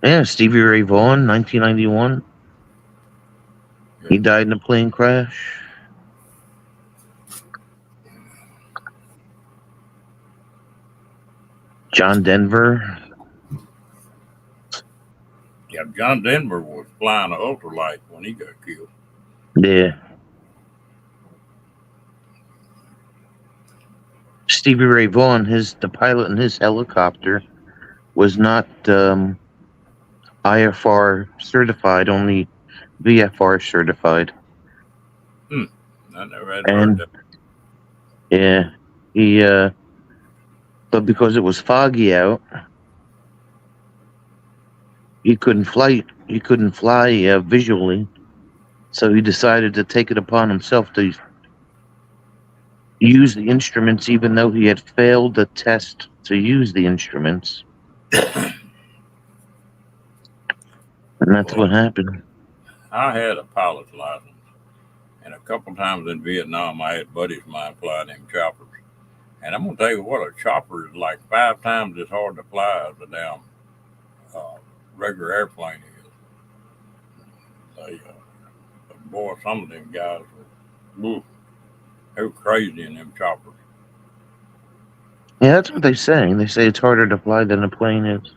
Yeah, Stevie Ray Vaughan, 1991. Yeah. He died in a plane crash. John Denver. Yeah, John Denver was flying an ultralight when he got killed. Yeah. Stevie Ray Vaughan, the pilot in his helicopter, was not IFR certified, only VFR certified. I never had heard that. Yeah, but because it was foggy out, he couldn't fly he couldn't fly visually, so he decided to take it upon himself to use the instruments, even though he had failed the test to use the instruments. And that's Well, what happened. I had a pilot's license, and a couple times in Vietnam, I had buddies of mine flying them choppers. And I'm gonna tell you what, a chopper is like 5 times as hard to fly as a damn uh, regular airplane is. Boy, some of them guys they were crazy in them choppers. Yeah, that's what they say. They say it's harder to fly than a plane is.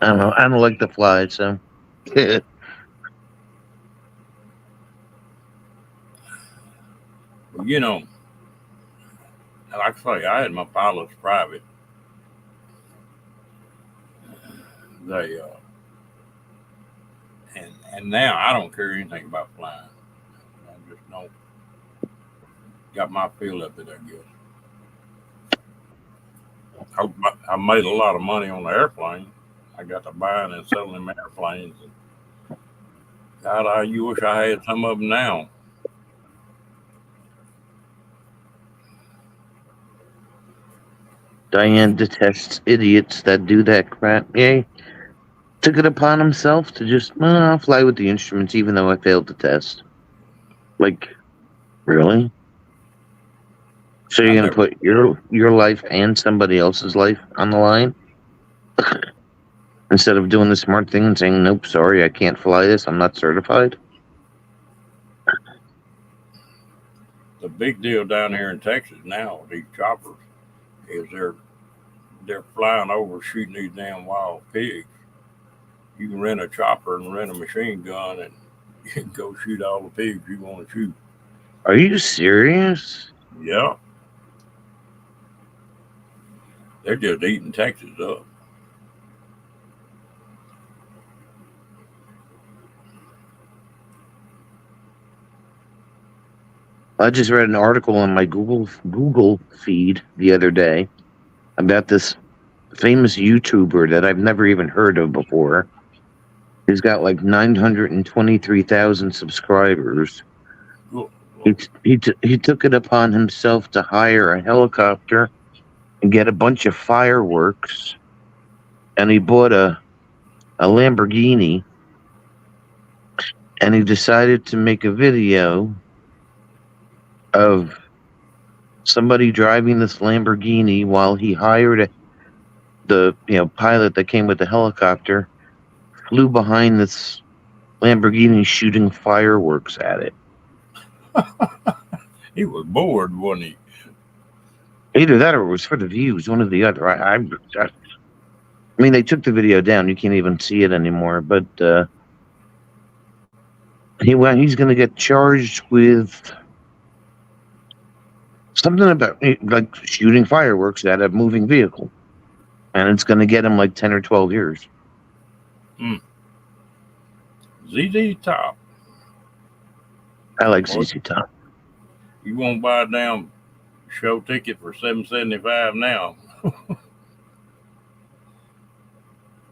I don't know. I don't like to fly, so. But you know, like I say, I had my pilots private. They and now I don't care anything about flying. I just don't got my feel of it, I guess. I made a lot of money on the airplane. I got to buying and selling them airplanes. And God, I you wish I had some of them now. Diane detests idiots that do that crap. Yeah, took it upon himself to just I'll fly with the instruments, even though I failed the test. Like, really? So I you're gonna never. put your life and somebody else's life on the line instead of doing the smart thing and saying, "Nope, sorry, I can't fly this. I'm not certified." The big deal down here in Texas now with these choppers is they're flying over shooting these damn wild pigs. You can rent a chopper and rent a machine gun and you can go shoot all the pigs you want to shoot. Are you serious? Yeah, they're just eating Texas up. I just read an article on my Google feed the other day about this famous YouTuber that I've never even heard of before. He's got like 923,000 subscribers. Cool. He took it upon himself to hire a helicopter and get a bunch of fireworks, and he bought a Lamborghini, and he decided to make a video of somebody driving this Lamborghini while he hired the pilot that came with the helicopter, flew behind this Lamborghini shooting fireworks at it. He was bored, wasn't he? Either that or it was for the views, one or the other. I mean, they took the video down. You can't even see it anymore. But he's going to get charged with something about like shooting fireworks at a moving vehicle, and it's going to get him like 10 or 12 years. ZZ Top. I like ZZ Top. You won't buy a damn show ticket for $7.75 now.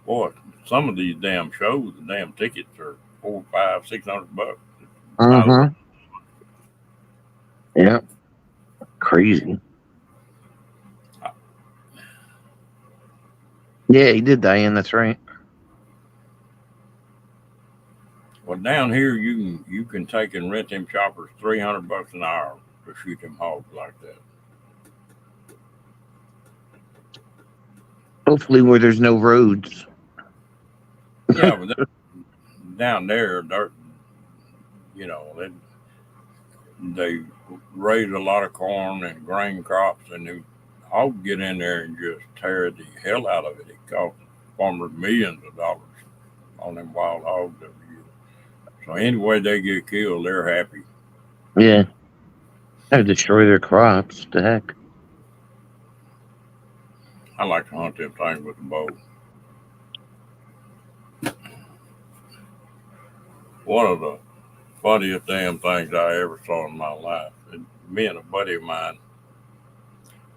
Boy, some of these damn shows, the damn tickets are $400, $500, $600. Uh-huh. Yeah. Crazy. Yeah, he did, Diane. That's right. Well, down here you can take and rent them choppers $300 an hour to shoot them hogs like that. Hopefully, where there's no roads. Yeah, but down there, they raise a lot of corn and grain crops, and the hogs get in there and just tear the hell out of it. It costs farmers millions of dollars on them wild hogs every year. So anyway they get killed, they're happy. Yeah. They destroy their crops. The heck. I like to hunt them things with a bow. One of the funniest damn things I ever saw in my life. And me and a buddy of mine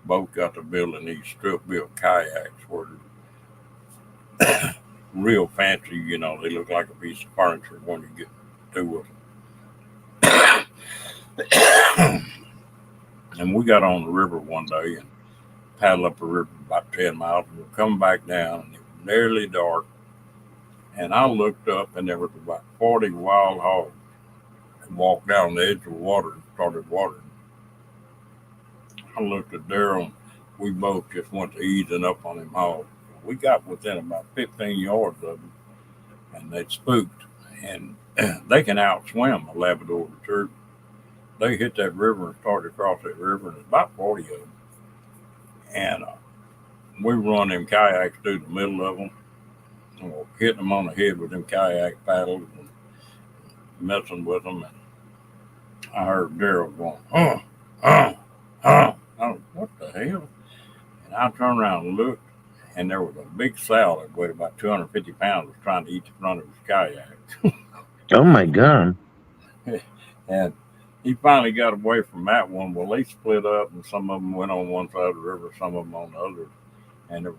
boat got to building these strip built kayaks where real fancy, they look like a piece of furniture when you get to with them. And we got on the river one day and paddled up the river about 10 miles and we're coming back down and it was nearly dark. And I looked up and there was about 40 wild hogs and walked down the edge of the water and started watering. I looked at Daryl and we both just went to easing up on him hogs. We got within about 15 yards of them and they spooked. And they can outswim a Labrador retriever. They hit that river and started across that river, and there's about 40 of them. And we run them kayaks through the middle of them, and we're hitting them on the head with them kayak paddles and messing with them. And I heard Daryl going, I was, what the hell? And I turned around and looked, and there was a big sow that weighed about 250 pounds was trying to eat the front of his kayak. Oh, my God. And he finally got away from that one. Well, they split up, and some of them went on one side of the river, some of them on the other. And there were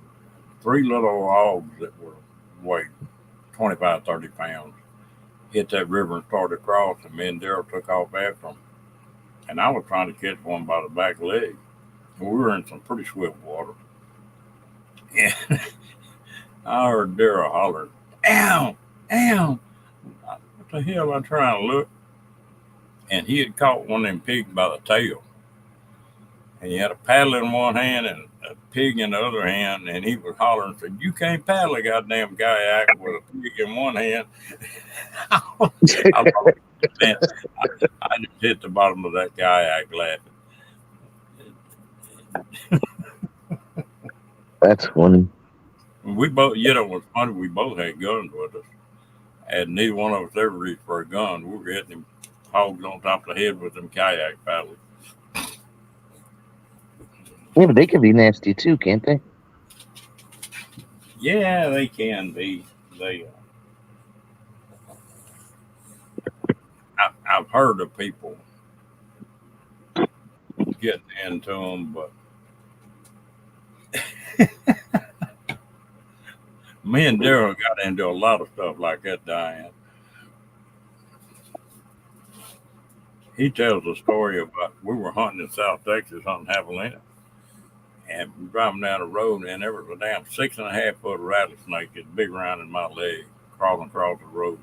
3 little hogs that were weighed 25, 30 pounds. Hit that river and started across, and me and Daryl took off after them. And I was trying to catch one by the back leg. And we were in some pretty swift water. And I heard Daryl holler, ow, ow. What the hell? I trying to look. And he had caught one of them pigs by the tail. And he had a paddle in one hand and a pig in the other hand. And he was hollering and said, you can't paddle a goddamn kayak with a pig in one hand. I just hit the bottom of that kayak laughing. That's funny. We both, what's funny, we both had guns with us. And neither one of us ever reached for a gun. We were hitting him hogs on top of the head with them kayak paddles. Yeah, but they can be nasty too, can't they? Yeah, they can be. I've heard of people getting into them, but me and Daryl got into a lot of stuff like that, Diane. He tells a story about we were hunting in South Texas, hunting javelina, and we're driving down the road, and there was a damn 6.5 foot rattlesnake that's big around in my leg, crawling across the road.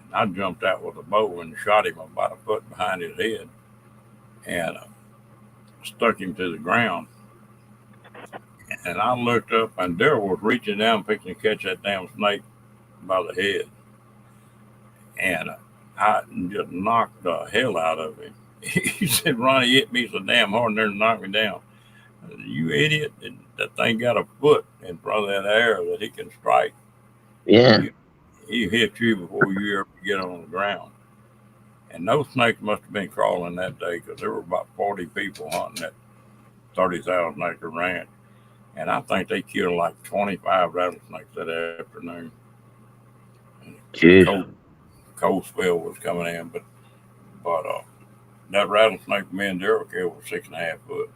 And I jumped out with a bow and shot him about a foot behind his head, and stuck him to the ground. And I looked up, and Daryl was reaching down, fixing to catch that damn snake by the head, and I just knocked the hell out of him. He said, Ronnie hit me so damn hard and there to knock me down. I said, you idiot. That thing got a foot in front of that arrow that he can strike. Yeah. He hit you before you ever get on the ground. And those snakes must have been crawling that day because there were about 40 people hunting that 30,000 acre ranch. And I think they killed like 25 rattlesnakes that afternoon. Cold spell was coming in, but that rattlesnake me and Daryl killed was 6.5 foot.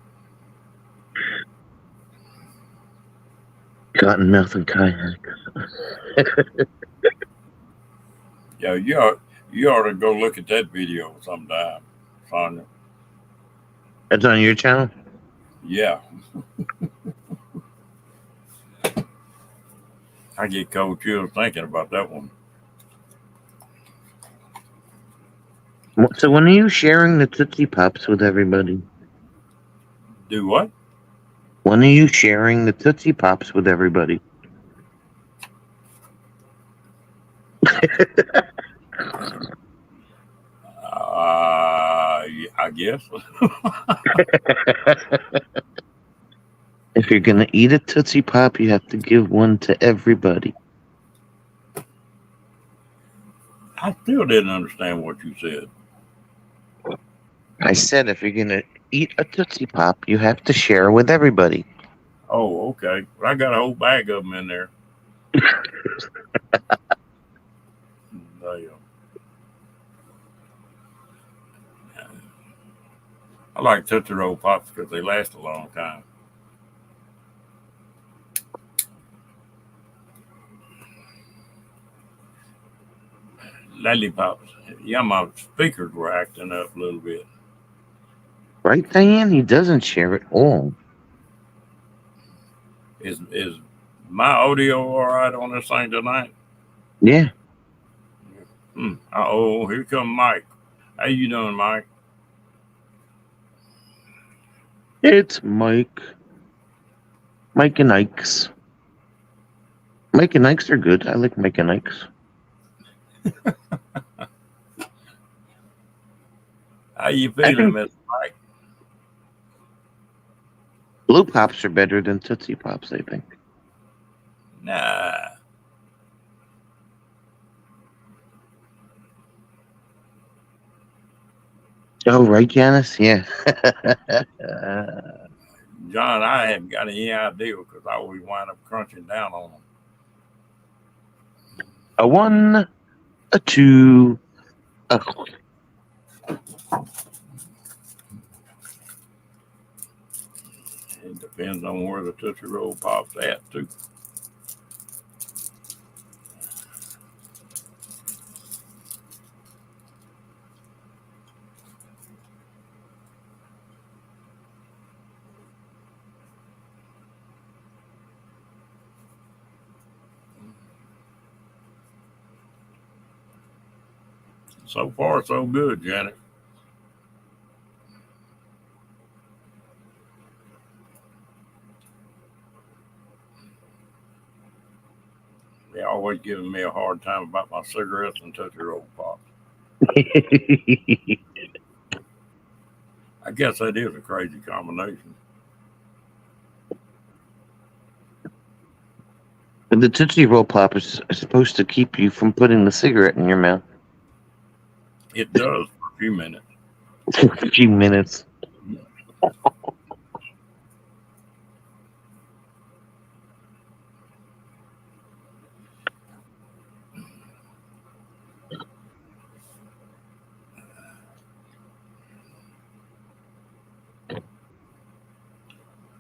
Cottonmouth and kayak. Yeah, you ought to go look at that video sometime, Sonia. That's on your channel? Yeah. I get cold chills thinking about that one. So when are you sharing the Tootsie Pops with everybody? Do what? When are you sharing the Tootsie Pops with everybody? I guess. If you're going to eat a Tootsie Pop, you have to give one to everybody. I still didn't understand what you said. I said if you're going to eat a Tootsie Pop, you have to share with everybody. Oh, okay. Well, I got a whole bag of them in there. I like Tootsie Roll Pops because they last a long time. Lollipops. Yeah, my speakers were acting up a little bit. Right, Diane? He doesn't share it all. Is my audio all right on this thing tonight? Yeah. Oh, here come Mike. How you doing, Mike? It's Mike. Mike and Ike's. Mike and Ike's are good. I like Mike and Ike's. How you I feeling, think Miss Mike? Blue Pops are better than Tootsie Pops, I think. Nah. Oh, right, Janice? Yeah. John, I haven't got any idea because I always wind up crunching down on them. A 1, a 2, a... It depends on where the Tootsie Roll Pop's at, too. So far, so good, Janet. They're always giving me a hard time about my cigarettes and Tootsie Roll Pops. I guess that is a crazy combination. The Tootsie Roll Pop is supposed to keep you from putting the cigarette in your mouth. It does for a few minutes. For a few minutes.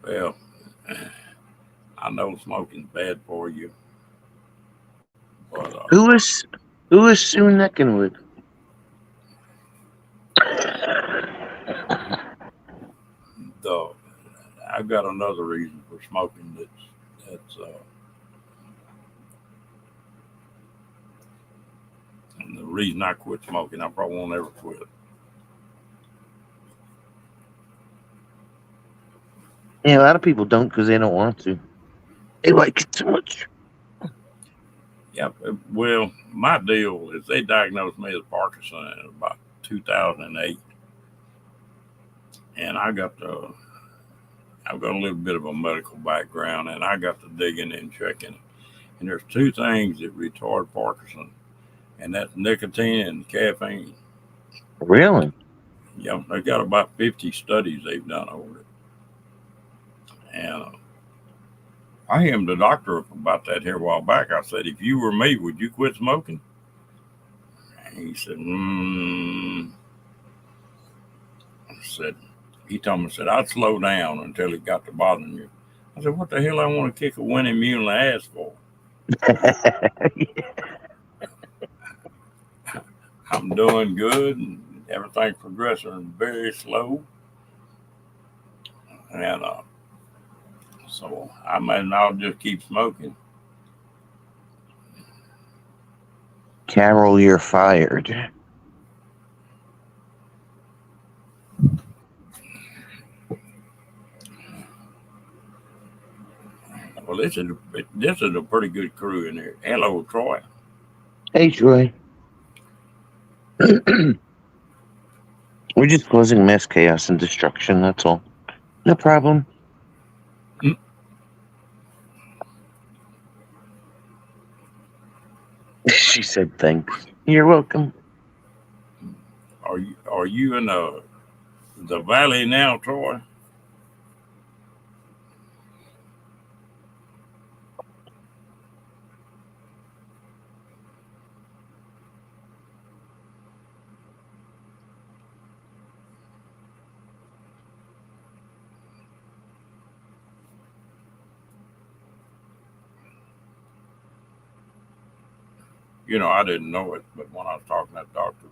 Well, I know smoking's bad for you, but Who is Sue necking with? the I've got another reason for smoking that's and the reason I quit smoking. I probably won't ever quit. Yeah, a lot of people don't because they don't want to. They like it too much. Yeah, well, my deal is they diagnosed me with Parkinson in about 2008, and I've got a little bit of a medical background, and I got to digging and checking. And there's two things that retard Parkinson, and that's nicotine and caffeine. Really? Yeah, they got about 50 studies they've done over it. And I am the doctor about that here a while back. I said, if you were me, would you quit smoking? And he said, he told me, I'd slow down until it got to bothering you. I said, what the hell I want to kick a winning mule in the ass for? I'm doing good and everything's progressing very slow. And so I mean, I'll just keep smoking. Carol, you're fired. Well, this is a pretty good crew in here. Hello, Troy. Hey, Troy. We're just causing mass chaos and destruction, that's all. No problem. She said thanks. You're welcome. Are you in the valley now, Troy? I didn't know it, but when I was talking to that doctor,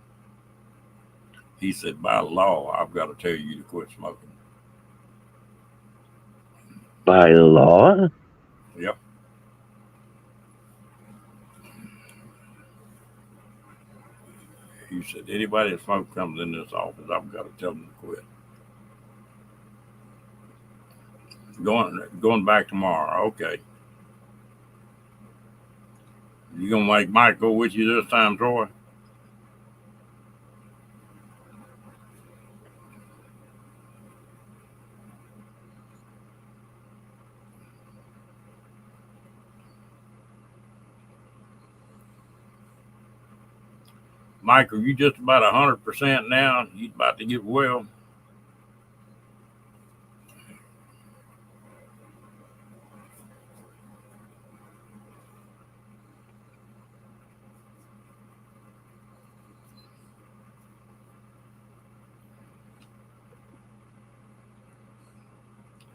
he said, by law, I've got to tell you to quit smoking. By law? Yep. He said, anybody that smokes comes in this office, I've got to tell them to quit. Going back tomorrow. Okay. You gonna make Mike go with you this time, Troy? Michael, you just about 100% now. You about to get well.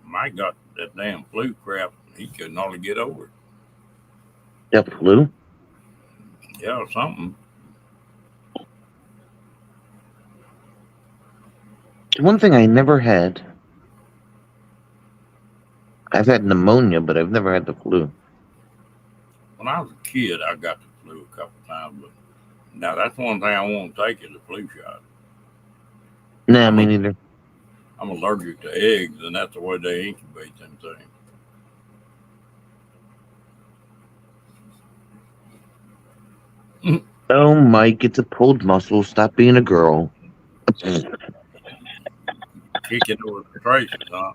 Mike got that damn flu crap. He couldn't hardly get over it. The flu? Yeah, something. One thing I never had. I've had pneumonia, but I've never had the flu. When I was a kid, I got the flu a couple times, but now that's one thing I won't take is a flu shot. Nah, me neither. I'm allergic to eggs, and that's the way they incubate them things. Oh, Mike, it's a pulled muscle. Stop being a girl. Kicking over the traces, huh?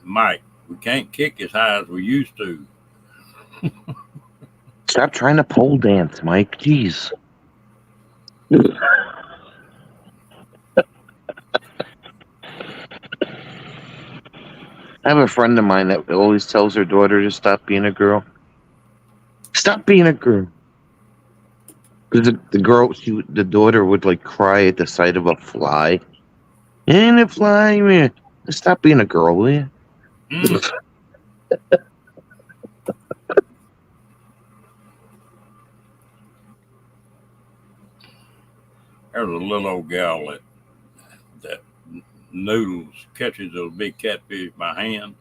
Mike, we can't kick as high as we used to. Stop trying to pole dance, Mike. Jeez. I have a friend of mine that always tells her daughter to stop being a girl. Stop being a girl. Because the daughter would like cry at the sight of a fly. And a fly, man. Stop being a girl, will you? There's a little old gal that noodles catches those big catfish by hand,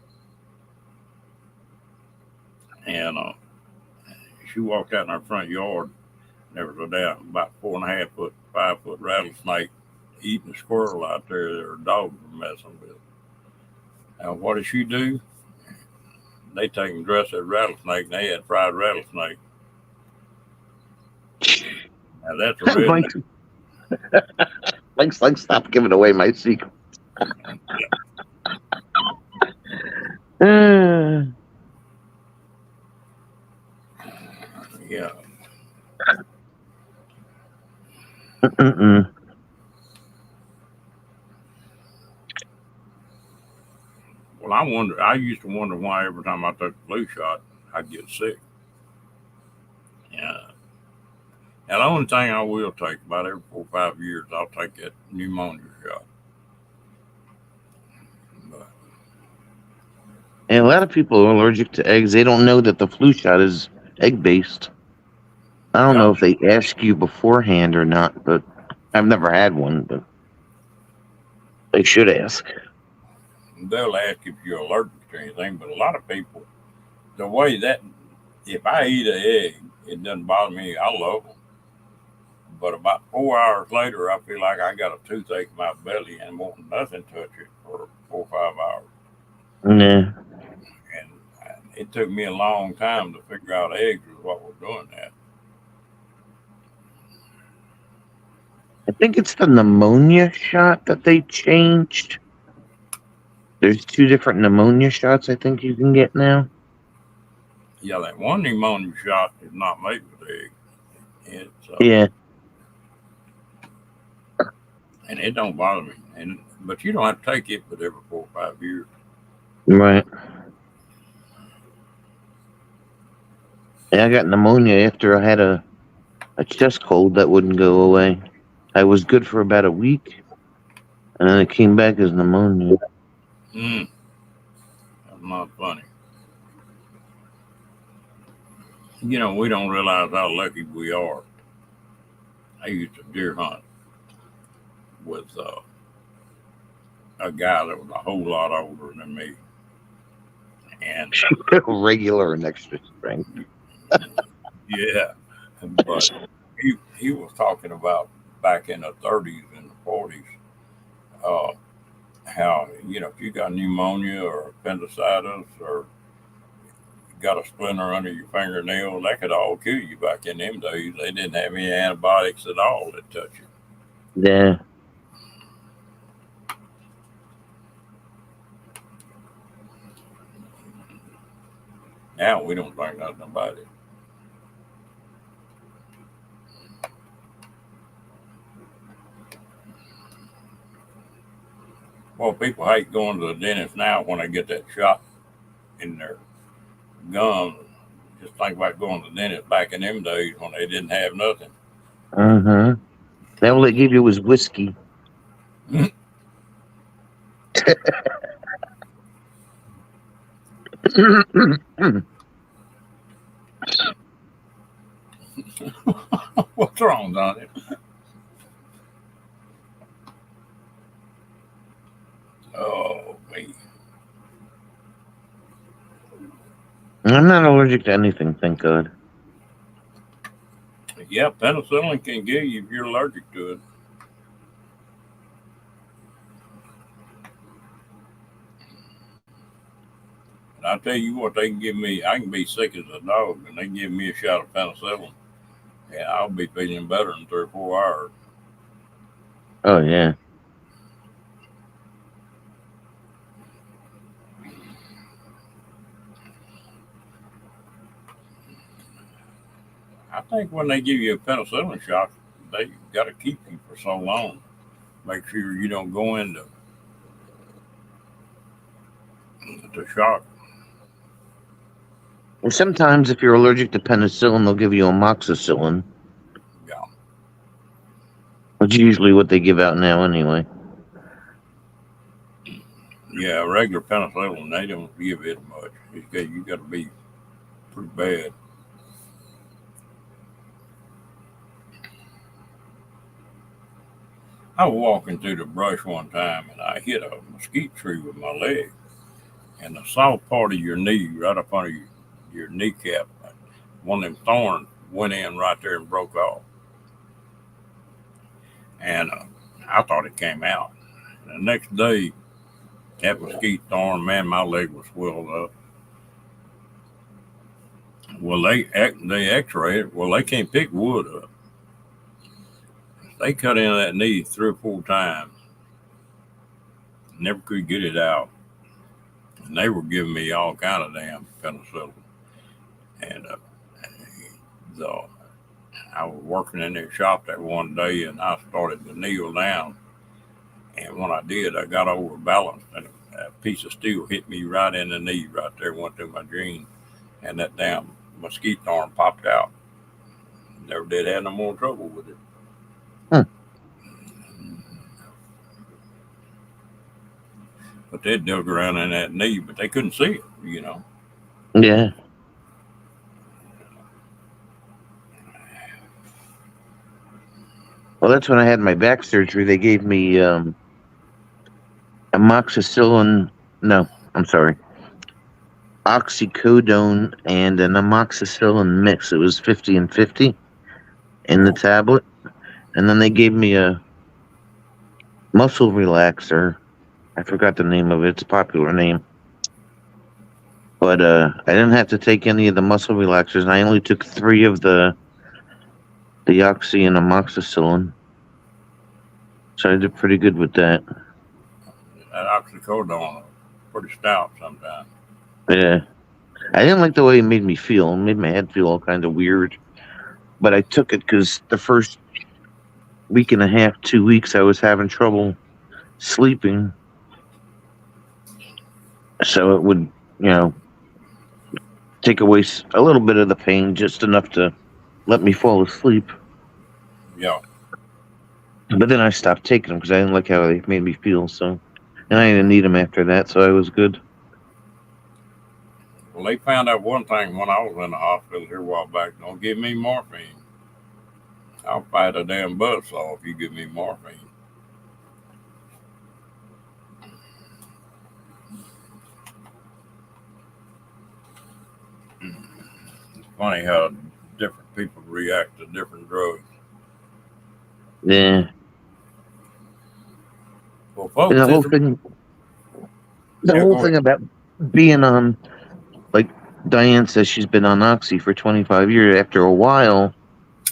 and she walked out in our front yard. And there was about 4.5 foot, 5 foot rattlesnake eating a squirrel out there that her dogs were messing with. Now, what did she do? They take and dress that rattlesnake, and they had fried rattlesnake. Now, that's a redneck. Mike's like, stop giving away my secret. Yeah. Well, I used to wonder why every time I took the flu shot, I'd get sick. Yeah. Now, the only thing I will take about every 4 or 5 years, I'll take that pneumonia shot. And a lot of people are allergic to eggs. They don't know that the flu shot is egg-based. I don't know if they ask you beforehand or not, but I've never had one, but they should ask. They'll ask if you're allergic to anything, but a lot of people, the way that, if I eat an egg, it doesn't bother me. I love them. But about 4 hours later, I feel like I got a toothache in my belly and won't nothing touch it for 4 or 5 hours. Yeah. And it took me a long time to figure out eggs was what was doing that. I think it's the pneumonia shot that they changed. There's 2 different pneumonia shots I think you can get now. Yeah, that one pneumonia shot is not made with eggs. It's, yeah. And it don't bother me. But you don't have to take it but every 4 or 5 years. Right. Yeah, I got pneumonia after I had a chest cold that wouldn't go away. I was good for about a week, and then it came back as pneumonia. Now not funny. You know, we don't realize how lucky we are. I used to deer hunt with a guy that was a whole lot older than me, and Regular and extra strength. yeah, but he was talking about back in the 30s and the 40s, uh, how if you got pneumonia or appendicitis or got a splinter under your fingernail, that could all kill you back in them days. They didn't have any antibiotics at all that touch you. Yeah. Now we don't think nothing about it. Well, people hate going to the dentist now when they get that shot in their gum. Just think about going to the dentist back in them days when they didn't have nothing. Uh-huh. That all they gave you was whiskey. What's wrong, Donnie? Oh, me. I'm not allergic to anything, thank God. Yeah, penicillin can give you if you're allergic to it. And I tell you what, they can give me, I can be sick as a dog, and they give me a shot of penicillin, and I'll be feeling better in 3 or 4 hours. Oh, yeah. I think when they give you a penicillin shot, they got to keep you for so long. Make sure you don't go into the shock. And sometimes if you're allergic to penicillin, they'll give you amoxicillin. Yeah. Which is usually what they give out now anyway. Yeah, regular penicillin, they don't give it much. You got to be pretty bad. I was walking through the brush one time and I hit a mesquite tree with my leg. And the soft part of your knee, right up under your kneecap, one of them thorns went in right there and broke off. And I thought it came out. The next day, that mesquite thorn, man, my leg was swelled up. Well, they x-ray it. Well, they can't pick wood up. They cut into that knee 3 or 4 times. Never could get it out. And they were giving me all kind of damn penicillin. And I was working in their shop that one day, and I started to kneel down. And when I did, I got overbalanced, and a piece of steel hit me right in the knee, right there, went through my jean, and that damn mesquite thorn popped out. Never did have no more trouble with it. But they dug around in that knee, but they couldn't see it, Yeah. Well, that's when I had my back surgery. They gave me amoxicillin. No, I'm sorry. Oxycodone and an amoxicillin mix. It was 50 and 50 in the tablet. And then they gave me a muscle relaxer. I forgot the name of it. It's a popular name. But I didn't have to take any of the muscle relaxers. And I only took 3 of the oxy and amoxicillin. So I did pretty good with that. That oxycodone pretty stout sometimes. Yeah. I didn't like the way it made me feel. It made my head feel all kind of weird. But I took it because the first week and a half, 2 weeks, I was having trouble sleeping. So it would, take away a little bit of the pain, just enough to let me fall asleep. Yeah. But then I stopped taking them because I didn't like how they made me feel. So, and I didn't need them after that, so I was good. Well, they found out one thing when I was in the hospital here a while back. Don't give me morphine. I'll fight a damn buzzsaw if you give me morphine. It's funny how different people react to different drugs. Yeah. Well, folks, And the whole it's- thing, the Yeah, whole go thing about being on, like Diane says, she's been on Oxy for 25 years. After a while,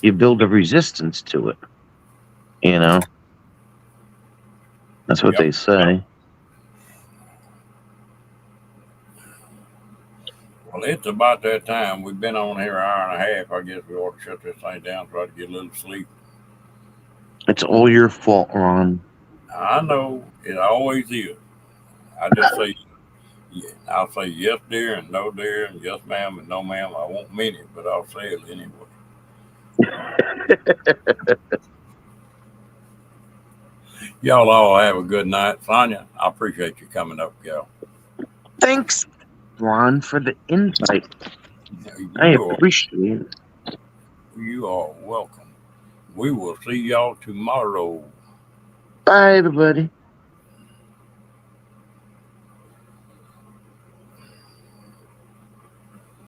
you build a resistance to it. You know, that's what Yep. they say. Well, it's about that time. We've been on here an hour and a half. I guess we ought to shut this thing down, try to get a little sleep. It's all your fault, Ron. I know it always is. I just say, yeah, I'll say yes, dear, and no, dear, and yes, ma'am, and no, ma'am. I won't mean it, but I'll say it anyway. Y'all all have a good night. Sonia, I appreciate you coming up, gal. Thanks, Ron, for the insight. You I are- appreciate it. You are welcome. We will see y'all tomorrow. Bye, everybody.